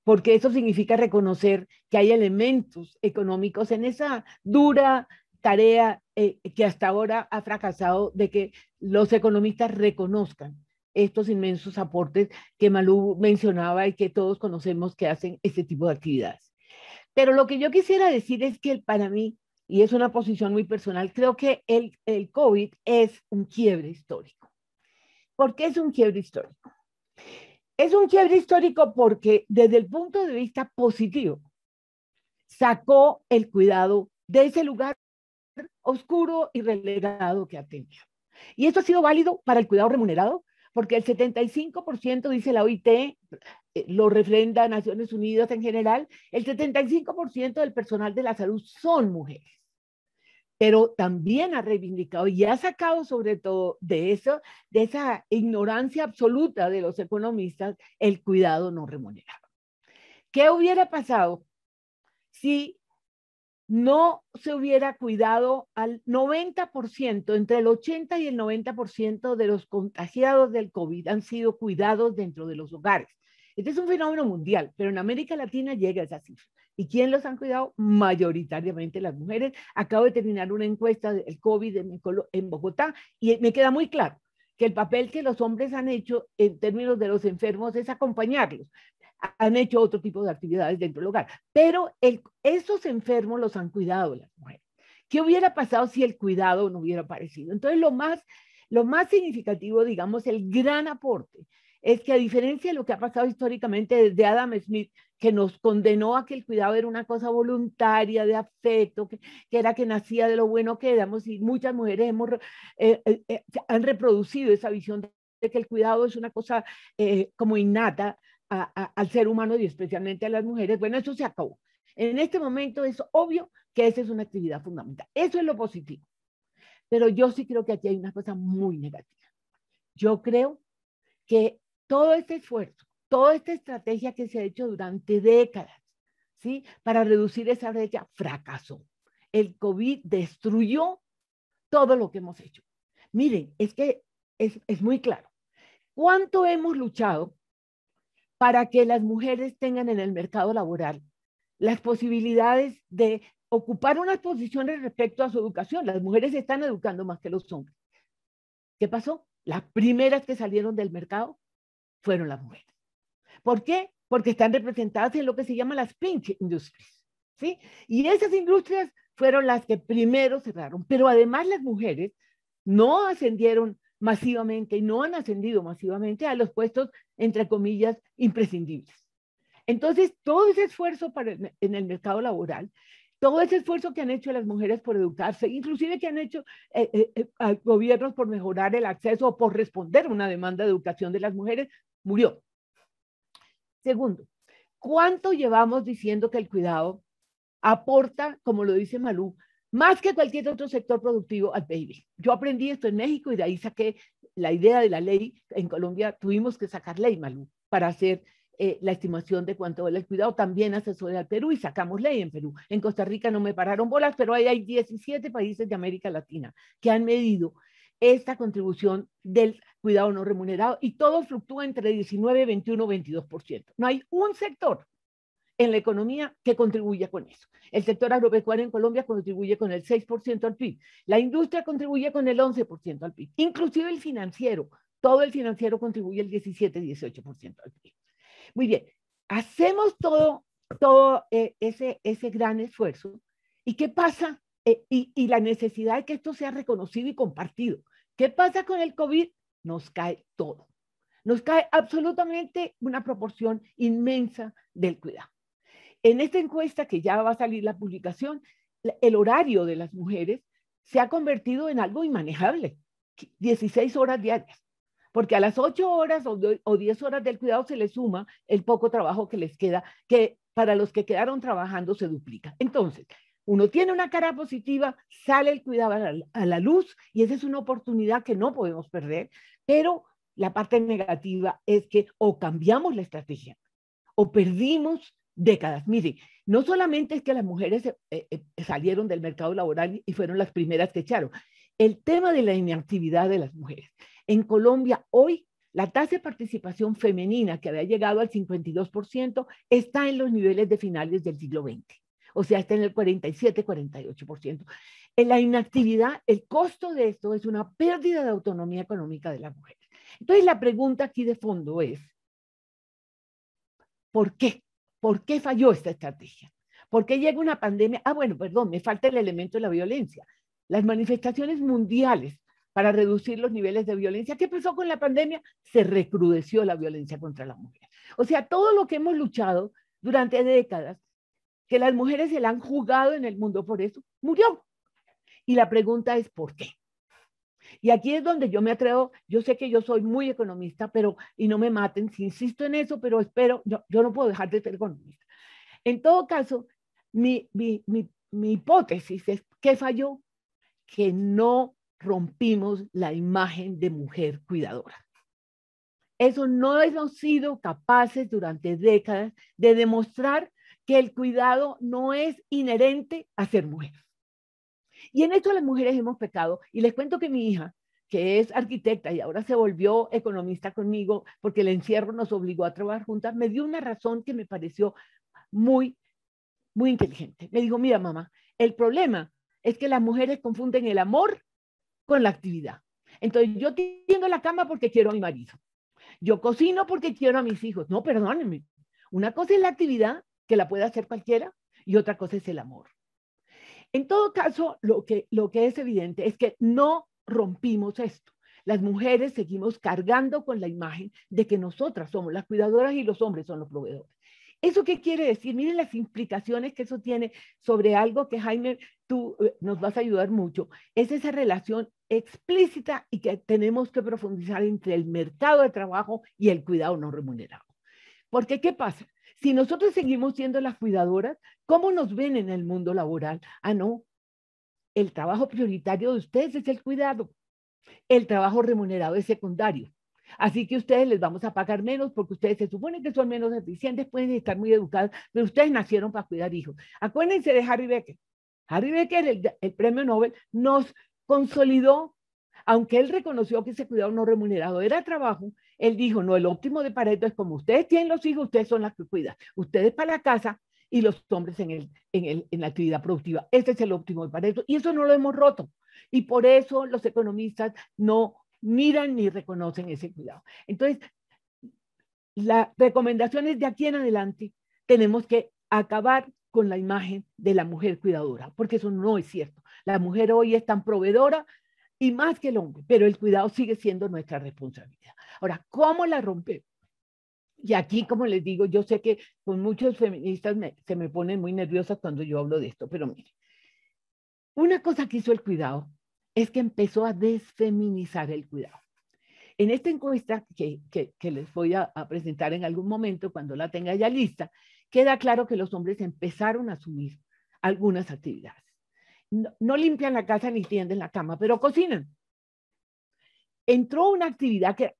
porque eso significa reconocer que hay elementos económicos en esa dura tarea que hasta ahora ha fracasado de que los economistas reconozcan estos inmensos aportes que Malú mencionaba y que todos conocemos que hacen este tipo de actividades. Pero lo que yo quisiera decir es que para mí, y es una posición muy personal, creo que el COVID es un quiebre histórico. ¿Por qué es un quiebre histórico? Es un quiebre histórico porque desde el punto de vista positivo, sacó el cuidado de ese lugar oscuro y relegado que ha tenido. Y esto ha sido válido para el cuidado remunerado, porque el 75%, dice la OIT, lo refrenda Naciones Unidas en general, el 75% del personal de la salud son mujeres. Pero también ha reivindicado y ha sacado sobre todo de esa ignorancia absoluta de los economistas el cuidado no remunerado. ¿Qué hubiera pasado si no se hubiera cuidado al 90%, entre el 80 y el 90% de los contagiados del COVID han sido cuidados dentro de los hogares? Este es un fenómeno mundial, pero en América Latina llega a esa cifra. ¿Y quién los han cuidado? Mayoritariamente las mujeres. Acabo de terminar una encuesta del COVID en Bogotá y me queda muy claro que el papel que los hombres han hecho en términos de los enfermos es acompañarlos. Han hecho otro tipo de actividades dentro del hogar, pero esos enfermos los han cuidado las mujeres. ¿Qué hubiera pasado si el cuidado no hubiera aparecido? Entonces, lo más significativo, digamos, el gran aporte, es que a diferencia de lo que ha pasado históricamente desde Adam Smith, que nos condenó a que el cuidado era una cosa voluntaria, de afecto, que era que nacía de lo bueno que éramos, y muchas mujeres han reproducido esa visión de que el cuidado es una cosa como innata al ser humano y especialmente a las mujeres. Bueno, eso se acabó. En este momento es obvio que esa es una actividad fundamental. Eso es lo positivo. Pero yo sí creo que aquí hay una cosa muy negativa. Yo creo que todo este esfuerzo, toda esta estrategia que se ha hecho durante décadas, ¿sí?, para reducir esa brecha, fracasó. El COVID destruyó todo lo que hemos hecho. Miren, es que es muy claro. ¿Cuánto hemos luchado para que las mujeres tengan en el mercado laboral las posibilidades de ocupar unas posiciones respecto a su educación? Las mujeres se están educando más que los hombres. ¿Qué pasó? Las primeras que salieron del mercado fueron las mujeres. ¿Por qué? Porque están representadas en lo que se llama las pink industries, ¿sí? Y esas industrias fueron las que primero cerraron. Pero además las mujeres no ascendieron masivamente y no han ascendido masivamente a los puestos, entre comillas, imprescindibles. Entonces, todo ese esfuerzo en el mercado laboral, todo ese esfuerzo que han hecho las mujeres por educarse, inclusive que han hecho gobiernos por mejorar el acceso o por responder a una demanda de educación de las mujeres, murió. Segundo, ¿cuánto llevamos diciendo que el cuidado aporta, como lo dice Malú, más que cualquier otro sector productivo al PIB? Yo aprendí esto en México y de ahí saqué la idea de la ley. En Colombia tuvimos que sacar ley, Malú, para hacer la estimación de cuánto vale el cuidado. También asesoré al Perú y sacamos ley en Perú. En Costa Rica no me pararon bolas, pero ahí hay 17 países de América Latina que han medido esta contribución del cuidado no remunerado y todo fluctúa entre 19, 21, 22%. No hay un sector en la economía que contribuya con eso. El sector agropecuario en Colombia contribuye con el 6% al PIB. La industria contribuye con el 11% al PIB. Inclusive el financiero, todo el financiero contribuye el 17, 18% al PIB. Muy bien, hacemos todo ese gran esfuerzo. ¿Y qué pasa? Y la necesidad de que esto sea reconocido y compartido. ¿Qué pasa con el COVID? Nos cae todo. Nos cae absolutamente una proporción inmensa del cuidado. En esta encuesta, que ya va a salir la publicación, el horario de las mujeres se ha convertido en algo inmanejable. 16 horas diarias. Porque a las 8 horas o 10 horas del cuidado se les suma el poco trabajo que les queda, que para los que quedaron trabajando se duplica. Entonces, uno tiene una cara positiva, sale el cuidado a la luz y esa es una oportunidad que no podemos perder, pero la parte negativa es que o cambiamos la estrategia o perdimos décadas. Mire, no solamente es que las mujeres salieron del mercado laboral y fueron las primeras que echaron, el tema de la inactividad de las mujeres. En Colombia hoy la tasa de participación femenina, que había llegado al 52%, está en los niveles de finales del siglo XX. O sea, está en el 47, 48%. En la inactividad, el costo de esto es una pérdida de autonomía económica de las mujeres. Entonces, la pregunta aquí de fondo es, ¿por qué? ¿Por qué falló esta estrategia? ¿Por qué llega una pandemia? Bueno, perdón, me falta el elemento de la violencia. Las manifestaciones mundiales para reducir los niveles de violencia. ¿Qué pasó con la pandemia? Se recrudeció la violencia contra la mujer. O sea, todo lo que hemos luchado durante décadas, que las mujeres se la han jugado en el mundo por eso, murió. Y la pregunta es, ¿por qué? Y aquí es donde yo me atrevo, yo sé que yo soy muy economista, y no me maten si insisto en eso, pero espero, yo no puedo dejar de ser economista. En todo caso, mi hipótesis es, ¿qué falló? Que no rompimos la imagen de mujer cuidadora. Eso no hemos sido capaces durante décadas de demostrar que el cuidado no es inherente a ser mujer. Y en esto las mujeres hemos pecado. Y les cuento que mi hija, que es arquitecta y ahora se volvió economista conmigo porque el encierro nos obligó a trabajar juntas, me dio una razón que me pareció muy, muy inteligente. Me dijo, mira mamá, el problema es que las mujeres confunden el amor con la actividad. Entonces yo tiendo la cama porque quiero a mi marido. Yo cocino porque quiero a mis hijos. No, perdónenme. Una cosa es la actividad, que la puede hacer cualquiera, y otra cosa es el amor. En todo caso, lo que es evidente es que no rompimos esto. Las mujeres seguimos cargando con la imagen de que nosotras somos las cuidadoras y los hombres son los proveedores. ¿Eso qué quiere decir? Miren las implicaciones que eso tiene sobre algo que, Jaime, tú nos vas a ayudar mucho. Es esa relación explícita y que tenemos que profundizar entre el mercado de trabajo y el cuidado no remunerado. Porque, ¿qué pasa? Si nosotros seguimos siendo las cuidadoras, ¿cómo nos ven en el mundo laboral? Ah, no, el trabajo prioritario de ustedes es el cuidado. El trabajo remunerado es secundario. Así que ustedes les vamos a pagar menos porque ustedes se supone que son menos eficientes, pueden estar muy educados, pero ustedes nacieron para cuidar hijos. Acuérdense de Harry Becker. Harry Becker, el premio Nobel, nos consolidó, aunque él reconoció que ese cuidado no remunerado era trabajo, él dijo, no, el óptimo de Pareto es como ustedes tienen los hijos, ustedes son las que cuidan. Ustedes para la casa y los hombres en la actividad productiva. Ese es el óptimo de Pareto y eso no lo hemos roto. Y por eso los economistas no miran ni reconocen ese cuidado. Entonces, la recomendación es de aquí en adelante, tenemos que acabar con la imagen de la mujer cuidadora, porque eso no es cierto. La mujer hoy es tan proveedora y más que el hombre, pero el cuidado sigue siendo nuestra responsabilidad. Ahora, ¿cómo la rompemos? Y aquí, como les digo, yo sé que con muchos feministas se me ponen muy nerviosas cuando yo hablo de esto, pero mire, una cosa que hizo el cuidado es que empezó a desfeminizar el cuidado. En esta encuesta que les voy a presentar en algún momento, cuando la tenga ya lista, queda claro que los hombres empezaron a asumir algunas actividades. No limpian la casa ni tienden la cama, pero cocinan. Entró una actividad que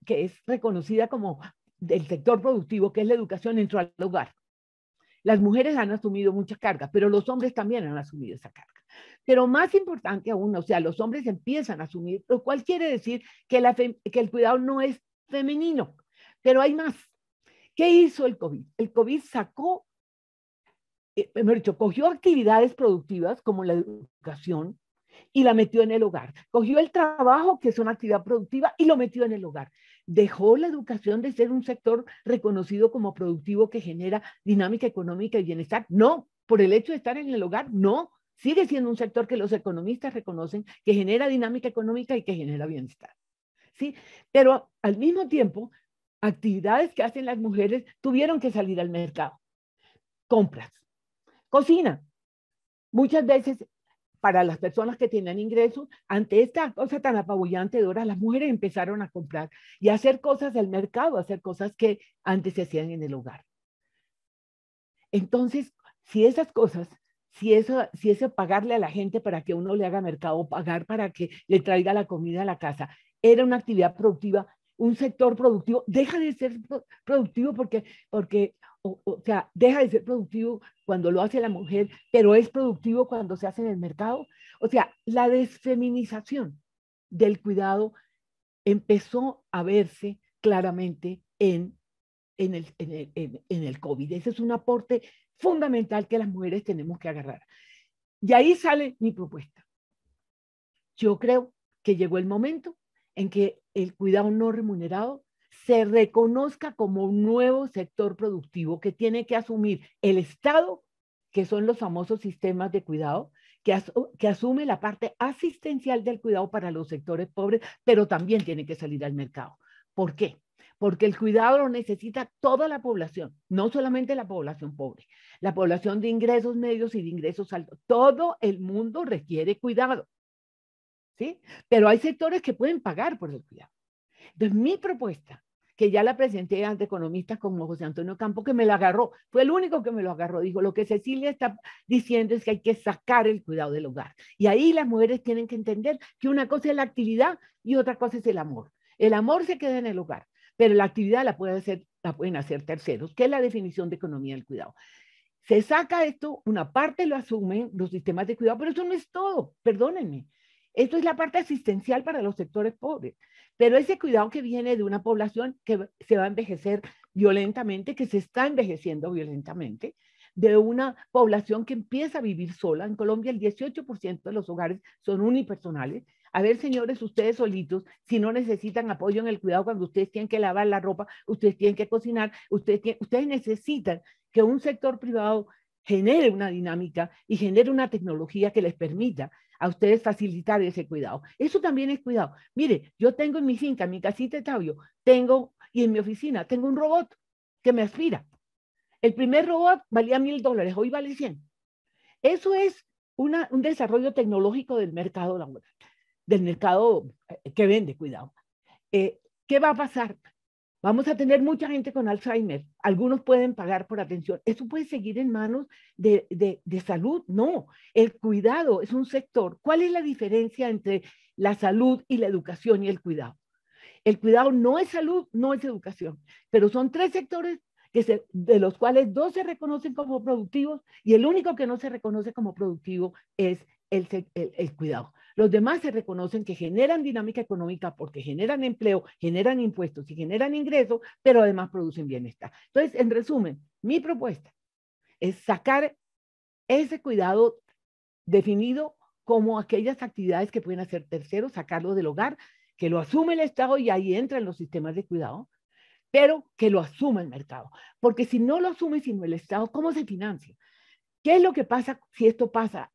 es reconocida como del sector productivo, que es la educación, entró al hogar. Las mujeres han asumido mucha carga, pero los hombres también han asumido esa carga. Pero más importante aún, o sea, los hombres empiezan a asumir, lo cual quiere decir que el cuidado no es femenino. Pero hay más. ¿Qué hizo el COVID? El COVID sacó, mejor dicho, cogió actividades productivas como la educación y la metió en el hogar. Cogió el trabajo, que es una actividad productiva, y lo metió en el hogar. Dejó la educación de ser un sector reconocido como productivo que genera dinámica económica y bienestar. No, por el hecho de estar en el hogar, no. Sigue siendo un sector que los economistas reconocen que genera dinámica económica y que genera bienestar. ¿Sí? Pero al mismo tiempo, actividades que hacen las mujeres tuvieron que salir al mercado. Compras, cocina. Muchas veces, para las personas que tienen ingresos, ante esta cosa tan apabullante de horas, las mujeres empezaron a comprar y a hacer cosas del mercado, a hacer cosas que antes se hacían en el hogar. Entonces, si esas cosas, si eso pagarle a la gente para que uno le haga mercado, pagar para que le traiga la comida a la casa, era una actividad productiva, un sector productivo, deja de ser productivo porque o sea, deja de ser productivo cuando lo hace la mujer, pero es productivo cuando se hace en el mercado. O sea, la desfeminización del cuidado empezó a verse claramente en el COVID. Ese es un aporte fundamental que las mujeres tenemos que agarrar. Y ahí sale mi propuesta. Yo creo que llegó el momento en que el cuidado no remunerado se reconozca como un nuevo sector productivo que tiene que asumir el Estado, que son los famosos sistemas de cuidado, que asume la parte asistencial del cuidado para los sectores pobres, pero también tiene que salir al mercado. ¿Por qué? Porque el cuidado lo necesita toda la población, no solamente la población pobre, la población de ingresos medios y de ingresos altos. Todo el mundo requiere cuidado, ¿sí? Pero hay sectores que pueden pagar por el cuidado. Entonces, mi propuesta, que ya la presenté ante economistas como José Antonio Campo, que me la agarró, fue el único que me lo agarró, dijo, lo que Cecilia está diciendo es que hay que sacar el cuidado del hogar. Y ahí las mujeres tienen que entender que una cosa es la actividad y otra cosa es el amor. El amor se queda en el hogar, pero la actividad la pueden hacer terceros, que es la definición de economía del cuidado. Se saca esto, una parte lo asumen los sistemas de cuidado, pero eso no es todo, perdónenme. Esto es la parte asistencial para los sectores pobres. Pero ese cuidado que viene de una población que se va a envejecer violentamente, que se está envejeciendo violentamente, de una población que empieza a vivir sola. En Colombia el 18% de los hogares son unipersonales. A ver, señores, ustedes solitos, si no necesitan apoyo en el cuidado cuando ustedes tienen que lavar la ropa, ustedes tienen que cocinar, ustedes necesitan que un sector privado genere una dinámica y genere una tecnología que les permita a ustedes facilitar ese cuidado. Eso también es cuidado. Mire, yo tengo en mi finca, en mi casita de Tabio, y en mi oficina, tengo un robot que me aspira. El primer robot valía $1,000, hoy vale 100. Eso es un desarrollo tecnológico del mercado laboral, del mercado que vende, cuidado. ¿Qué va a pasar? Vamos a tener mucha gente con Alzheimer. Algunos pueden pagar por atención. ¿Eso puede seguir en manos de salud? No. El cuidado es un sector. ¿Cuál es la diferencia entre la salud y la educación y el cuidado? El cuidado no es salud, no es educación, pero son 3 sectores de los cuales 2 se reconocen como productivos y el único que no se reconoce como productivo es el cuidado. Los demás se reconocen que generan dinámica económica porque generan empleo, generan impuestos y generan ingresos, pero además producen bienestar. Entonces, en resumen, mi propuesta es sacar ese cuidado definido como aquellas actividades que pueden hacer terceros, sacarlo del hogar, que lo asume el Estado y ahí entran los sistemas de cuidado, pero que lo asuma el mercado. Porque si no lo asume sino el Estado, ¿cómo se financia? ¿Qué es lo que pasa si esto pasa,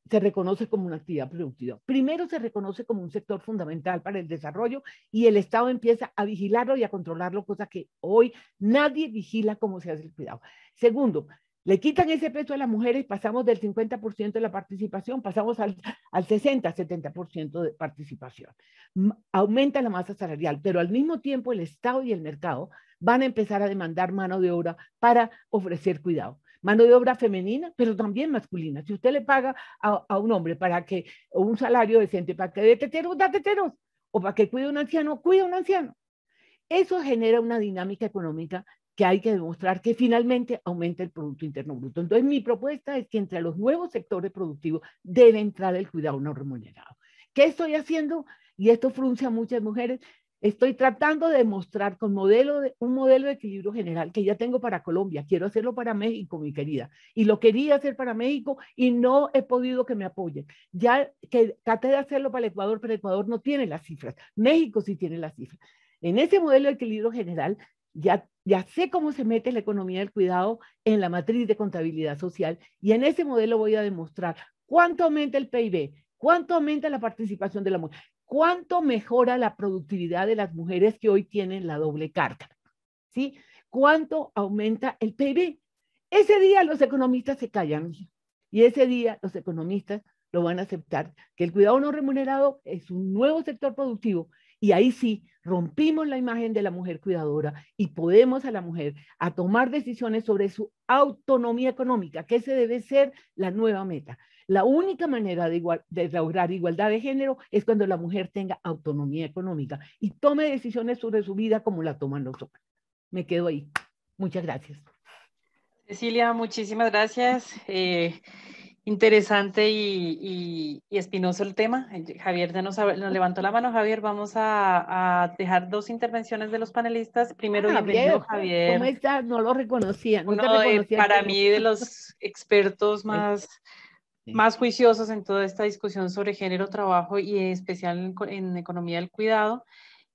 se reconoce como una actividad productiva? Primero se reconoce como un sector fundamental para el desarrollo y el Estado empieza a vigilarlo y a controlarlo, cosa que hoy nadie vigila cómo se hace el cuidado. Segundo, le quitan ese peso a las mujeres, pasamos del 50% de la participación, pasamos al 60, 70% de participación. Aumenta la masa salarial, pero al mismo tiempo el Estado y el mercado van a empezar a demandar mano de obra para ofrecer cuidado. Mano de obra femenina, pero también masculina. Si usted le paga a un hombre para que un salario decente, para que dé teteros, da teteros, o para que cuide a un anciano, cuida a un anciano. Eso genera una dinámica económica que hay que demostrar que finalmente aumenta el Producto Interno Bruto. Entonces, mi propuesta es que entre los nuevos sectores productivos debe entrar el cuidado no remunerado. ¿Qué estoy haciendo? Y esto frunce a muchas mujeres. Estoy tratando de demostrar con un modelo de equilibrio general que ya tengo para Colombia. Quiero hacerlo para México, mi querida. Y lo quería hacer para México y no he podido que me apoyen. Ya que traté de hacerlo para el Ecuador, pero Ecuador no tiene las cifras. México sí tiene las cifras. En ese modelo de equilibrio general, ya sé cómo se mete la economía del cuidado en la matriz de contabilidad social y en ese modelo voy a demostrar cuánto aumenta el PIB, cuánto aumenta la participación de la mujer, cuánto mejora la productividad de las mujeres que hoy tienen la doble carga, ¿sí? Cuánto aumenta el PIB. Ese día los economistas se callan y ese día los economistas lo van a aceptar, que el cuidado no remunerado es un nuevo sector productivo y ahí sí rompimos la imagen de la mujer cuidadora y podemos a la mujer a tomar decisiones sobre su autonomía económica, que ese debe ser la nueva meta. La única manera de lograr igualdad de género es cuando la mujer tenga autonomía económica y tome decisiones sobre su vida como la toman los hombres. Me quedo ahí. Muchas gracias. Cecilia, muchísimas gracias. Interesante y espinoso el tema. Javier ya nos levantó la mano. Javier, vamos a dejar 2 intervenciones de los panelistas. Primero, bienvenido, Javier. ¿Cómo estás? No lo reconocía. No Uno te reconocía para mí de los expertos más juiciosos en toda esta discusión sobre género, trabajo y en especial en economía del cuidado.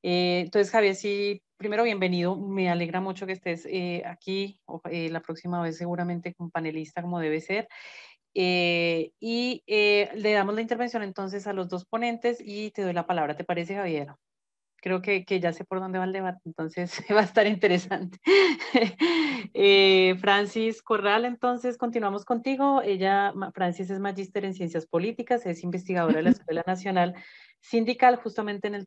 Entonces, Javier, sí, primero bienvenido. Me alegra mucho que estés aquí. La próxima vez seguramente como panelista como debe ser. Le damos la intervención entonces a los 2 ponentes y te doy la palabra. ¿Te parece, Javier? Creo que ya sé por dónde va el debate, entonces va a estar interesante. Francis Corral, entonces continuamos contigo. Francis es magíster en Ciencias Políticas, es investigadora de la Escuela Nacional Sindical, justamente en el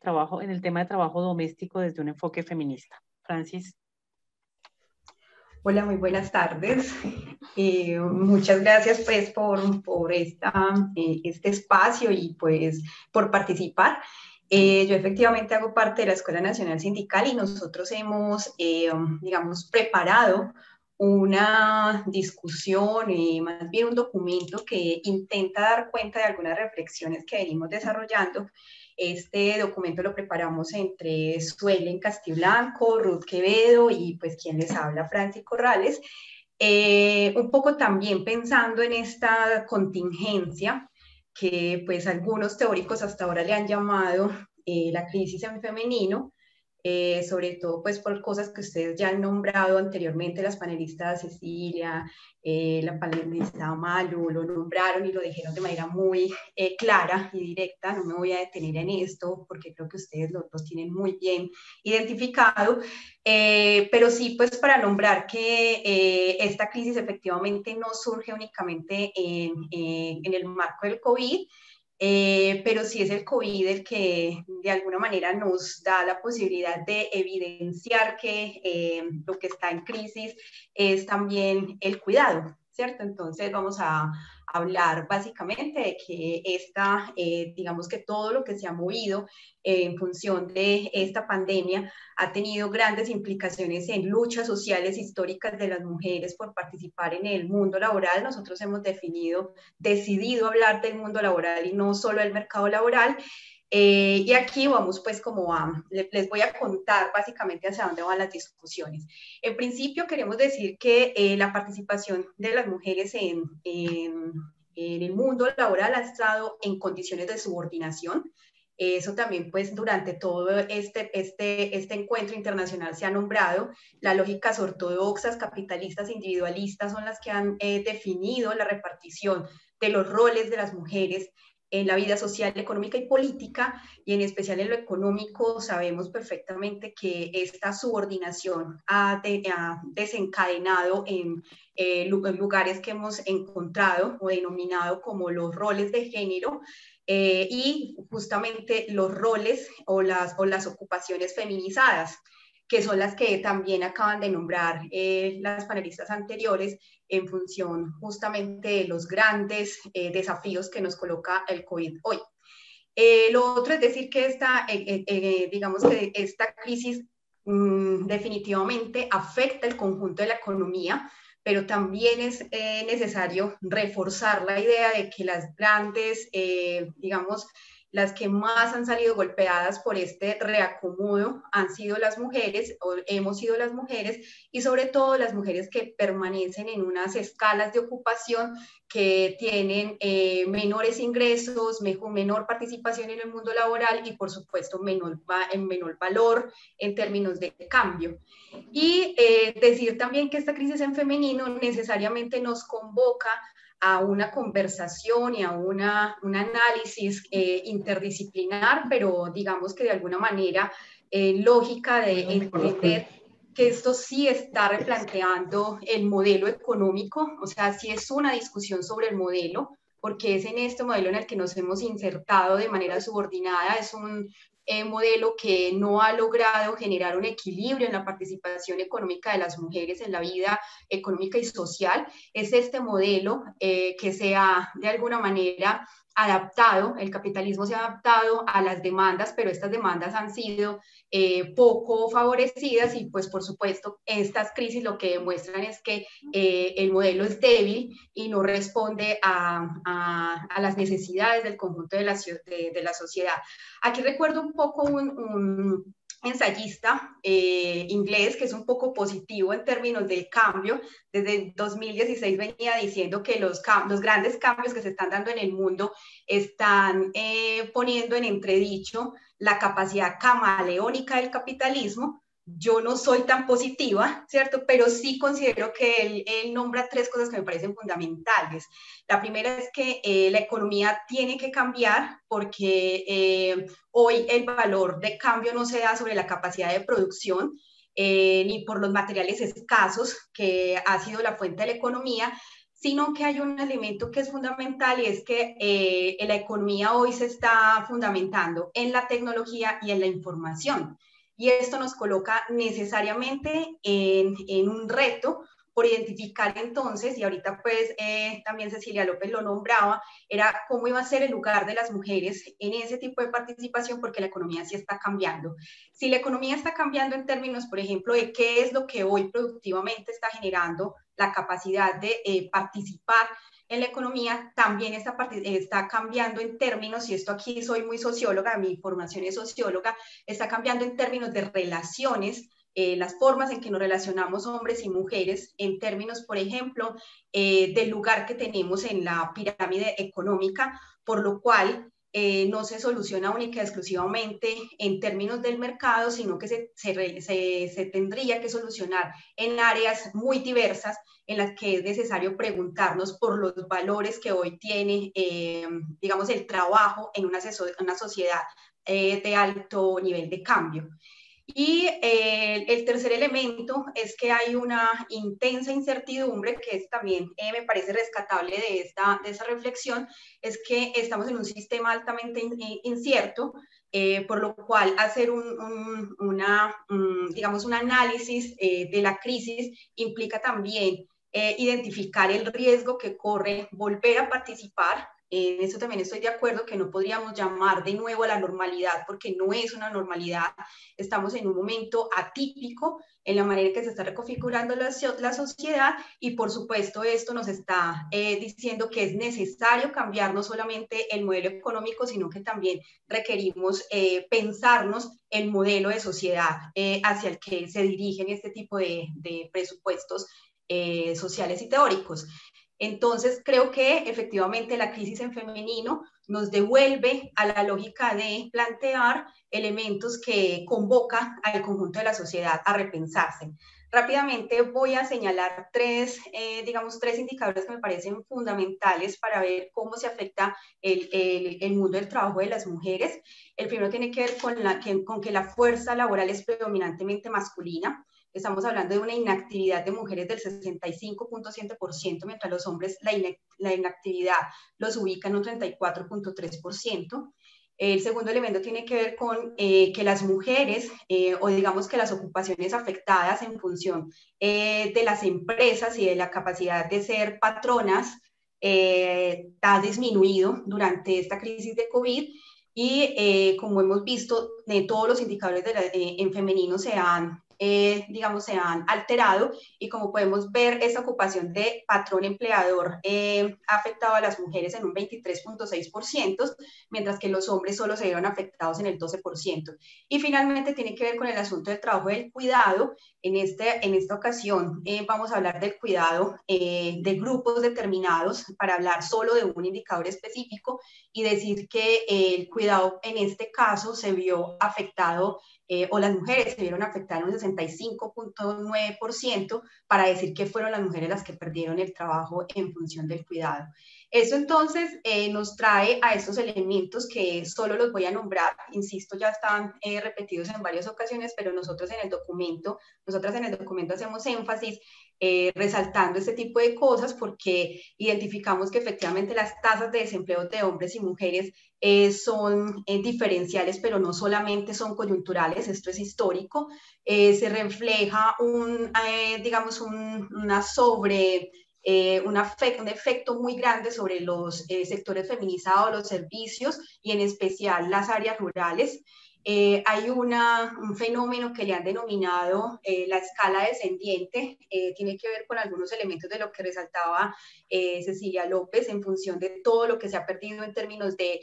tema de trabajo doméstico desde un enfoque feminista. Francis. Hola, muy buenas tardes. Muchas gracias pues por este espacio y pues por participar. Yo efectivamente hago parte de la Escuela Nacional Sindical y nosotros hemos, digamos, preparado una discusión, más bien un documento que intenta dar cuenta de algunas reflexiones que venimos desarrollando. Este documento lo preparamos entre Suelen Castiblanco, Ruth Quevedo y pues quien les habla, Francis Corrales. Un poco también pensando en esta contingencia que pues algunos teóricos hasta ahora le han llamado la crisis en femenino, sobre todo pues por cosas que ustedes ya han nombrado anteriormente, las panelistas Cecilia, la panelista Malu, lo nombraron y lo dijeron de manera muy clara y directa. No me voy a detener en esto porque creo que ustedes los tienen muy bien identificado, pero sí pues para nombrar que esta crisis efectivamente no surge únicamente en el marco del COVID, pero sí es el COVID el que de alguna manera nos da la posibilidad de evidenciar que lo que está en crisis es también el cuidado, ¿cierto? Entonces vamos a hablar básicamente de que digamos que todo lo que se ha movido en función de esta pandemia ha tenido grandes implicaciones en luchas sociales históricas de las mujeres por participar en el mundo laboral. Nosotros hemos decidido hablar del mundo laboral y no solo del mercado laboral. Y aquí vamos pues les voy a contar básicamente hacia dónde van las discusiones. En principio queremos decir que la participación de las mujeres en el mundo laboral ha estado en condiciones de subordinación. Eso también pues durante todo este encuentro internacional se ha nombrado. Las lógicas ortodoxas, capitalistas, individualistas son las que han definido la repartición de los roles de las mujeres en la vida social, económica y política, y en especial en lo económico. Sabemos perfectamente que esta subordinación ha desencadenado en lugares que hemos encontrado o denominado como los roles de género, y justamente los roles o las ocupaciones feminizadas, que son las que también acaban de nombrar las panelistas anteriores, en función justamente de los grandes desafíos que nos coloca el COVID hoy. Lo otro es decir que digamos que esta crisis definitivamente afecta el conjunto de la economía, pero también es necesario reforzar la idea de que las grandes, digamos, las que más han salido golpeadas por este reacomodo han sido las mujeres, o hemos sido las mujeres, y sobre todo las mujeres que permanecen en unas escalas de ocupación que tienen menores ingresos, menor participación en el mundo laboral y por supuesto menor valor en términos de cambio. Y decir también que esta crisis en femenino necesariamente nos convoca a una conversación y a un análisis interdisciplinar, pero digamos que de alguna manera lógica de entender que esto sí está replanteando el modelo económico, o sea, sí es una discusión sobre el modelo, porque es en este modelo en el que nos hemos insertado de manera subordinada. Es un modelo que no ha logrado generar un equilibrio en la participación económica de las mujeres en la vida económica y social. Es este modelo que se ha de alguna manera adaptado, el capitalismo se ha adaptado a las demandas, pero estas demandas han sido poco favorecidas, y pues por supuesto estas crisis lo que demuestran es que el modelo es débil y no responde a las necesidades del conjunto de la sociedad. Aquí recuerdo un poco un ensayista inglés que es un poco positivo en términos del cambio. Desde 2016 venía diciendo que los grandes cambios que se están dando en el mundo están poniendo en entredicho la capacidad camaleónica del capitalismo. Yo no soy tan positiva, ¿cierto? Pero sí considero que él nombra tres cosas que me parecen fundamentales. La primera es que la economía tiene que cambiar porque hoy el valor de cambio no se da sobre la capacidad de producción, ni por los materiales escasos, que ha sido la fuente de la economía, sino que hay un elemento que es fundamental, y es que la economía hoy se está fundamentando en la tecnología y en la información. Y esto nos coloca necesariamente en un reto por identificar entonces, y ahorita pues también Cecilia López lo nombraba, era cómo iba a ser el lugar de las mujeres en ese tipo de participación, porque la economía sí está cambiando. Si la economía está cambiando en términos, por ejemplo, de qué es lo que hoy productivamente está generando la capacidad de participar en la economía, también está cambiando en términos, y esto aquí soy muy socióloga, mi formación es socióloga, está cambiando en términos de relaciones, las formas en que nos relacionamos hombres y mujeres, en términos, por ejemplo, del lugar que tenemos en la pirámide económica, por lo cual no se soluciona única y exclusivamente en términos del mercado, sino que se tendría que solucionar en áreas muy diversas en las que es necesario preguntarnos por los valores que hoy tiene, digamos, el trabajo en una sociedad de alto nivel de cambio. Y el tercer elemento es que hay una intensa incertidumbre, que es también me parece rescatable de esa reflexión, es que estamos en un sistema altamente incierto, por lo cual hacer digamos, un análisis de la crisis implica también identificar el riesgo que corre volver a participar. En eso también estoy de acuerdo, que no podríamos llamar de nuevo a la normalidad, porque no es una normalidad. Estamos en un momento atípico en la manera en que se está reconfigurando la sociedad, y por supuesto esto nos está diciendo que es necesario cambiar no solamente el modelo económico, sino que también requerimos pensarnos el modelo de sociedad hacia el que se dirigen este tipo de presupuestos sociales y teóricos. Entonces, creo que efectivamente la crisis en femenino nos devuelve a la lógica de plantear elementos que convocan al conjunto de la sociedad a repensarse. Rápidamente voy a señalar tres indicadores que me parecen fundamentales para ver cómo se afecta el mundo del trabajo de las mujeres. El primero tiene que ver con que la fuerza laboral es predominantemente masculina. Estamos hablando de una inactividad de mujeres del 65.7%, mientras los hombres la inactividad los ubica en un 34.3%. El segundo elemento tiene que ver con que las mujeres, o digamos que las ocupaciones afectadas en función de las empresas y de la capacidad de ser patronas, ha disminuido durante esta crisis de COVID. Y como hemos visto, todos los indicadores en femenino se han alterado, y como podemos ver, esa ocupación de patrón-empleador ha afectado a las mujeres en un 23.6%, mientras que los hombres solo se vieron afectados en el 12%. Y finalmente tiene que ver con el asunto del trabajo del cuidado. En esta ocasión vamos a hablar del cuidado de grupos determinados, para hablar solo de un indicador específico y decir que el cuidado en este caso se vio afectado, o las mujeres se vieron afectadas en un 65.9%, para decir que fueron las mujeres las que perdieron el trabajo en función del cuidado. Eso entonces nos trae a estos elementos que solo los voy a nombrar, insisto, ya están repetidos en varias ocasiones, pero nosotras en el documento hacemos énfasis resaltando este tipo de cosas, porque identificamos que efectivamente las tasas de desempleo de hombres y mujeres son diferenciales, pero no solamente son coyunturales, esto es histórico. Se refleja un efecto muy grande sobre los sectores feminizados, los servicios, y en especial las áreas rurales. Hay un fenómeno que le han denominado la escala descendiente. Tiene que ver con algunos elementos de lo que resaltaba Cecilia López, en función de todo lo que se ha perdido en términos de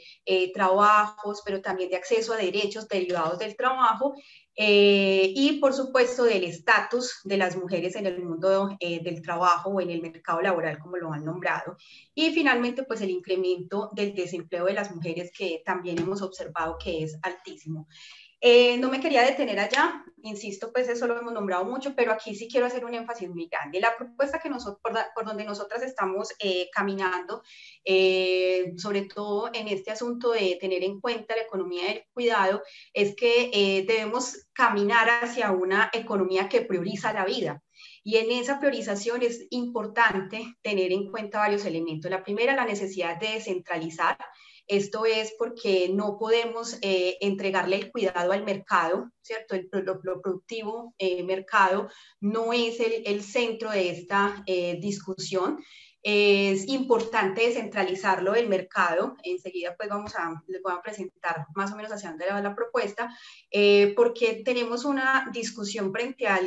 trabajos, pero también de acceso a derechos derivados del trabajo, y por supuesto del estatus de las mujeres en el mundo del trabajo o en el mercado laboral, como lo han nombrado. Y finalmente, pues el incremento del desempleo de las mujeres, que también hemos observado que es altísimo. No me quería detener allá, insisto, pues eso lo hemos nombrado mucho, pero aquí sí quiero hacer un énfasis muy grande. La propuesta que por donde nosotras estamos caminando, sobre todo en este asunto de tener en cuenta la economía del cuidado, es que debemos caminar hacia una economía que prioriza la vida. Y en esa priorización es importante tener en cuenta varios elementos. La primera, la necesidad de descentralizar. Esto es porque no podemos entregarle el cuidado al mercado, ¿cierto? Lo productivo mercado no es el centro de esta discusión. Es importante descentralizarlo del mercado. Enseguida pues les voy a presentar más o menos hacia dónde va la propuesta, porque tenemos una discusión frente a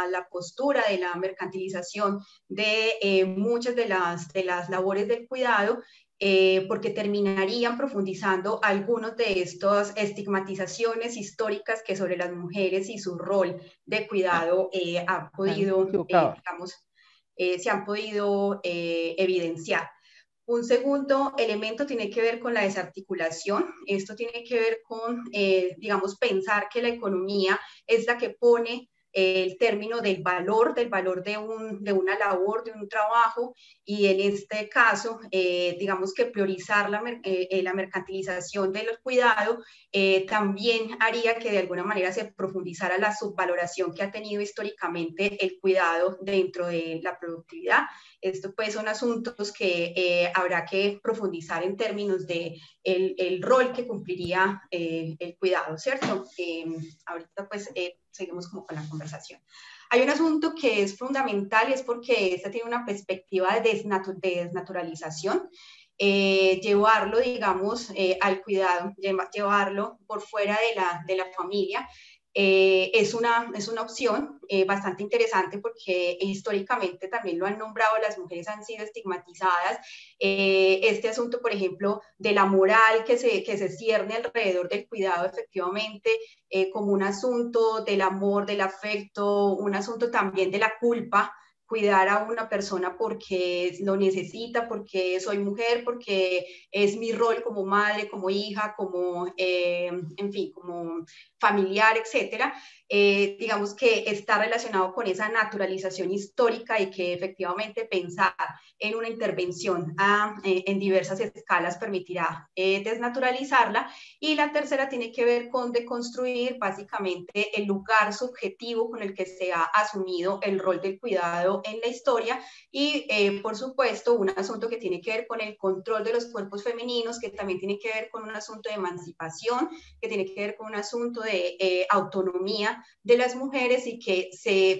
la postura de la mercantilización de muchas de las labores del cuidado, porque terminarían profundizando algunos de estas estigmatizaciones históricas que sobre las mujeres y su rol de cuidado se han podido evidenciar. Un segundo elemento tiene que ver con la desarticulación. Esto tiene que ver con, digamos, pensar que la economía es la que pone el término del valor de una labor, de un trabajo, y en este caso, digamos que priorizar la mercantilización de los cuidados también haría que de alguna manera se profundizara la subvaloración que ha tenido históricamente el cuidado dentro de la productividad. Esto pues son asuntos que habrá que profundizar en términos de el rol que cumpliría el cuidado, ¿cierto? Ahorita pues seguimos como con la conversación. Hay un asunto que es fundamental y es porque esta tiene una perspectiva de desnaturalización. Llevarlo, digamos, al cuidado, llevarlo por fuera de la familia, es una opción bastante interesante porque históricamente también lo han nombrado, las mujeres han sido estigmatizadas. Este asunto, por ejemplo, de la moral que se cierne alrededor del cuidado, efectivamente, como un asunto del amor, del afecto, un asunto también de la culpa, cuidar a una persona porque lo necesita, porque soy mujer, porque es mi rol como madre, como hija, como, en fin, como familiar, etcétera. Digamos que está relacionado con esa naturalización histórica y que efectivamente pensar en una intervención en diversas escalas permitirá desnaturalizarla. Y la tercera tiene que ver con deconstruir básicamente el lugar subjetivo con el que se ha asumido el rol del cuidado en la historia y, por supuesto, un asunto que tiene que ver con el control de los cuerpos femeninos, que también tiene que ver con un asunto de emancipación, que tiene que ver con un asunto de autonomía de las mujeres y que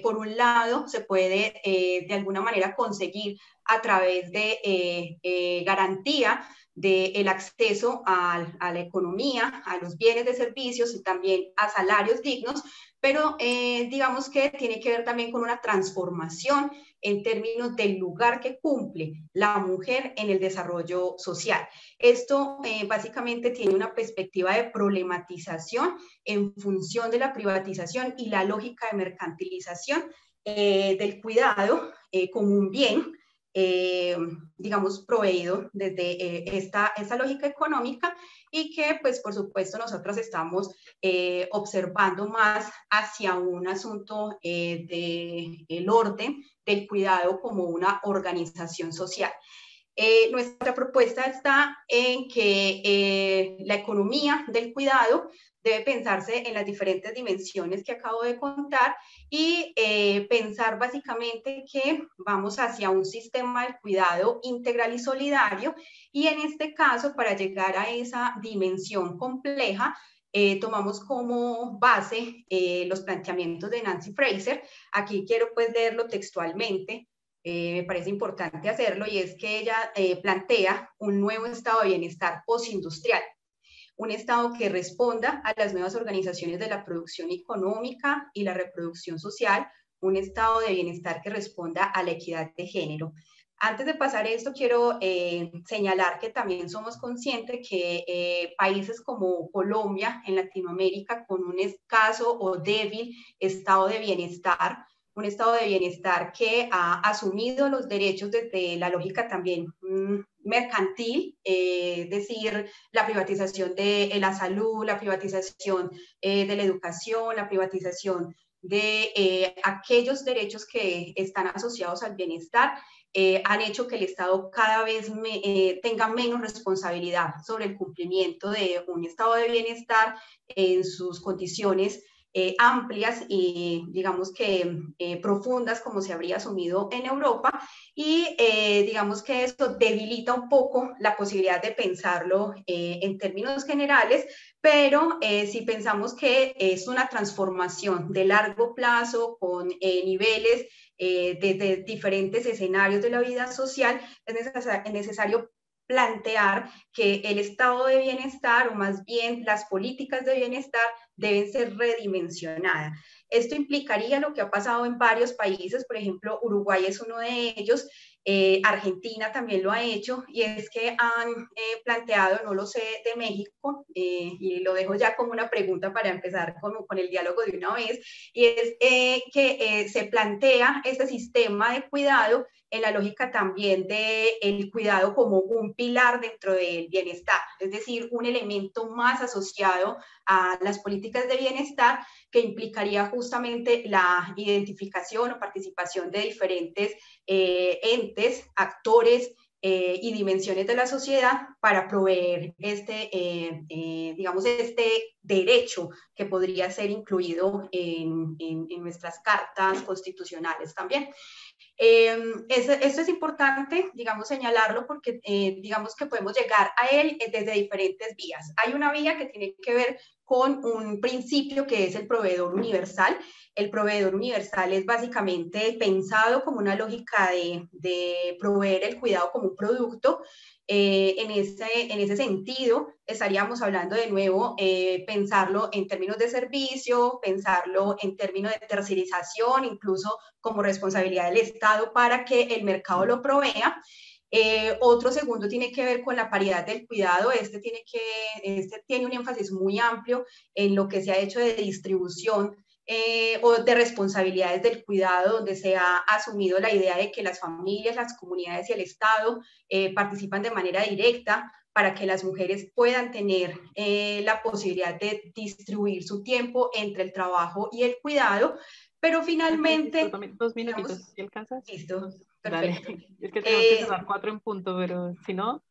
por un lado se puede de alguna manera conseguir a través de garantía del acceso a la economía, a los bienes de servicios y también a salarios dignos, pero digamos que tiene que ver también con una transformación en términos del lugar que cumple la mujer en el desarrollo social. Esto básicamente tiene una perspectiva de problematización en función de la privatización y la lógica de mercantilización del cuidado como un bien, digamos, proveído desde esta lógica económica y que, pues, por supuesto, nosotros estamos observando más hacia un asunto del orden del cuidado como una organización social. Nuestra propuesta está en que la economía del cuidado debe pensarse en las diferentes dimensiones que acabo de contar y pensar básicamente que vamos hacia un sistema del cuidado integral y solidario, y en este caso, para llegar a esa dimensión compleja, tomamos como base los planteamientos de Nancy Fraser. Aquí quiero pues leerlo textualmente. Me parece importante hacerlo, y es que ella plantea un nuevo estado de bienestar postindustrial, un estado que responda a las nuevas organizaciones de la producción económica y la reproducción social, un estado de bienestar que responda a la equidad de género. Antes de pasar esto, quiero señalar que también somos conscientes que países como Colombia, en Latinoamérica, con un escaso o débil estado de bienestar, un estado de bienestar que ha asumido los derechos desde la lógica también mercantil, es decir, la privatización de la salud, la privatización de la educación, la privatización de aquellos derechos que están asociados al bienestar, han hecho que el Estado cada vez tenga menos responsabilidad sobre el cumplimiento de un estado de bienestar en sus condiciones amplias y digamos que profundas, como se habría asumido en Europa, y digamos que esto debilita un poco la posibilidad de pensarlo en términos generales, pero si pensamos que es una transformación de largo plazo con niveles de diferentes escenarios de la vida social, es necesario plantear que el estado de bienestar, o más bien las políticas de bienestar, deben ser redimensionadas. Esto implicaría lo que ha pasado en varios países, por ejemplo, Uruguay es uno de ellos, Argentina también lo ha hecho, y es que han planteado, no lo sé de México, y lo dejo ya como una pregunta para empezar con el diálogo de una vez, y es que se plantea este sistema de cuidado en la lógica también del cuidado como un pilar dentro del bienestar, es decir, un elemento más asociado a las políticas de bienestar, que implicaría justamente la identificación o participación de diferentes entes, actores y dimensiones de la sociedad para proveer digamos, este derecho que podría ser incluido en nuestras cartas constitucionales también. Esto es importante, digamos, señalarlo porque digamos que podemos llegar a él desde diferentes vías. Hay una vía que tiene que ver con un principio que es el proveedor universal. El proveedor universal es básicamente pensado como una lógica de proveer el cuidado como un producto. En ese sentido, estaríamos hablando de nuevo, pensarlo en términos de servicio, pensarlo en términos de tercerización, incluso como responsabilidad del Estado para que el mercado lo provea. Otro segundo tiene que ver con la paridad del cuidado. Este tiene un énfasis muy amplio en lo que se ha hecho de distribución o de responsabilidades del cuidado, donde se ha asumido la idea de que las familias, las comunidades y el Estado participan de manera directa para que las mujeres puedan tener la posibilidad de distribuir su tiempo entre el trabajo y el cuidado, pero finalmente... Discúlpame, 2 minutitos, ¿sí alcanzas? Listo, Dale. perfecto. Es que tenemos que cerrar 4 en punto, pero si no...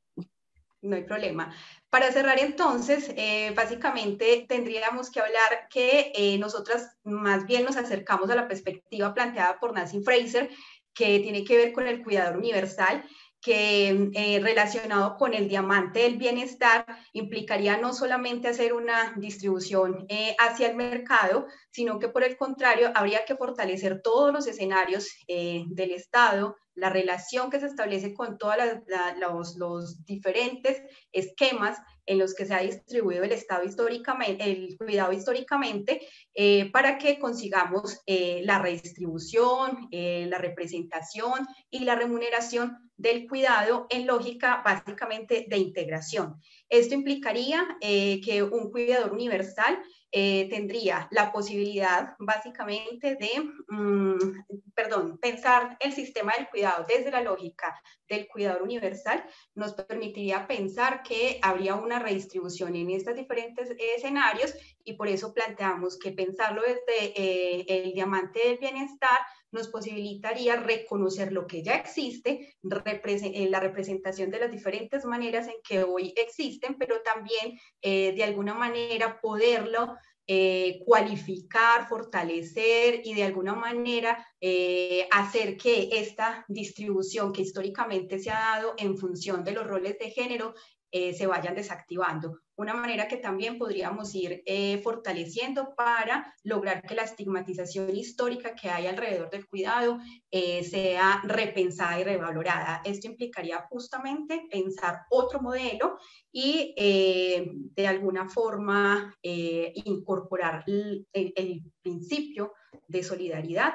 No hay problema. Para cerrar entonces, básicamente tendríamos que hablar que nosotras más bien nos acercamos a la perspectiva planteada por Nancy Fraser, que tiene que ver con el cuidador universal, que relacionado con el diamante del bienestar implicaría no solamente hacer una distribución hacia el mercado, sino que por el contrario habría que fortalecer todos los escenarios del Estado, la relación que se establece con todos los diferentes esquemas en los que se ha distribuido el Estado históricamente, el cuidado históricamente, para que consigamos la redistribución, la representación y la remuneración del cuidado en lógica básicamente de integración. Esto implicaría que un cuidador universal tendría la posibilidad básicamente de, pensar el sistema del cuidado desde la lógica del cuidador universal, nos permitiría pensar que habría una redistribución en estos diferentes escenarios, y por eso planteamos que pensarlo desde el diamante del bienestar nos posibilitaría reconocer lo que ya existe, la representación de las diferentes maneras en que hoy existen, pero también de alguna manera poderlo cualificar, fortalecer y de alguna manera hacer que esta distribución que históricamente se ha dado en función de los roles de género se vayan desactivando. Una manera que también podríamos ir fortaleciendo para lograr que la estigmatización histórica que hay alrededor del cuidado sea repensada y revalorada. Esto implicaría justamente pensar otro modelo y de alguna forma incorporar el principio de solidaridad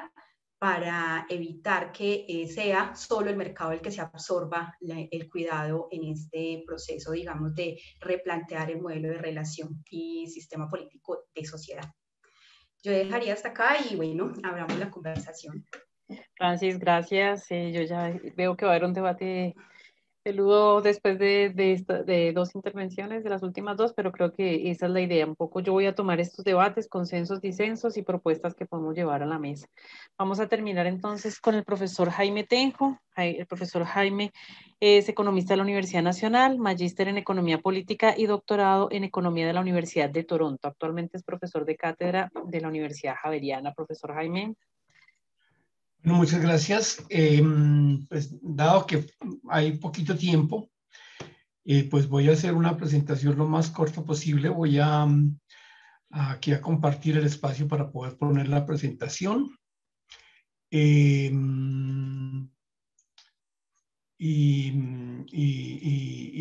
para evitar que sea solo el mercado el que se absorba el cuidado en este proceso, digamos, de replantear el modelo de relación y sistema político de sociedad. Yo dejaría hasta acá y bueno, abramos la conversación. Francis, gracias. Yo ya veo que va a haber un debate peludo después de 2 intervenciones, de las últimas 2, pero creo que esa es la idea. Un poco yo voy a tomar estos debates, consensos, disensos y propuestas que podemos llevar a la mesa. Vamos a terminar entonces con el profesor Jaime Tenjo. El profesor Jaime es economista de la Universidad Nacional, magíster en Economía Política y doctorado en Economía de la Universidad de Toronto. Actualmente es profesor de cátedra de la Universidad Javeriana. Profesor Jaime. Bueno, muchas gracias. Pues dado que hay poquito tiempo, pues voy a hacer una presentación lo más corta posible. Voy aquí a compartir el espacio para poder poner la presentación. Y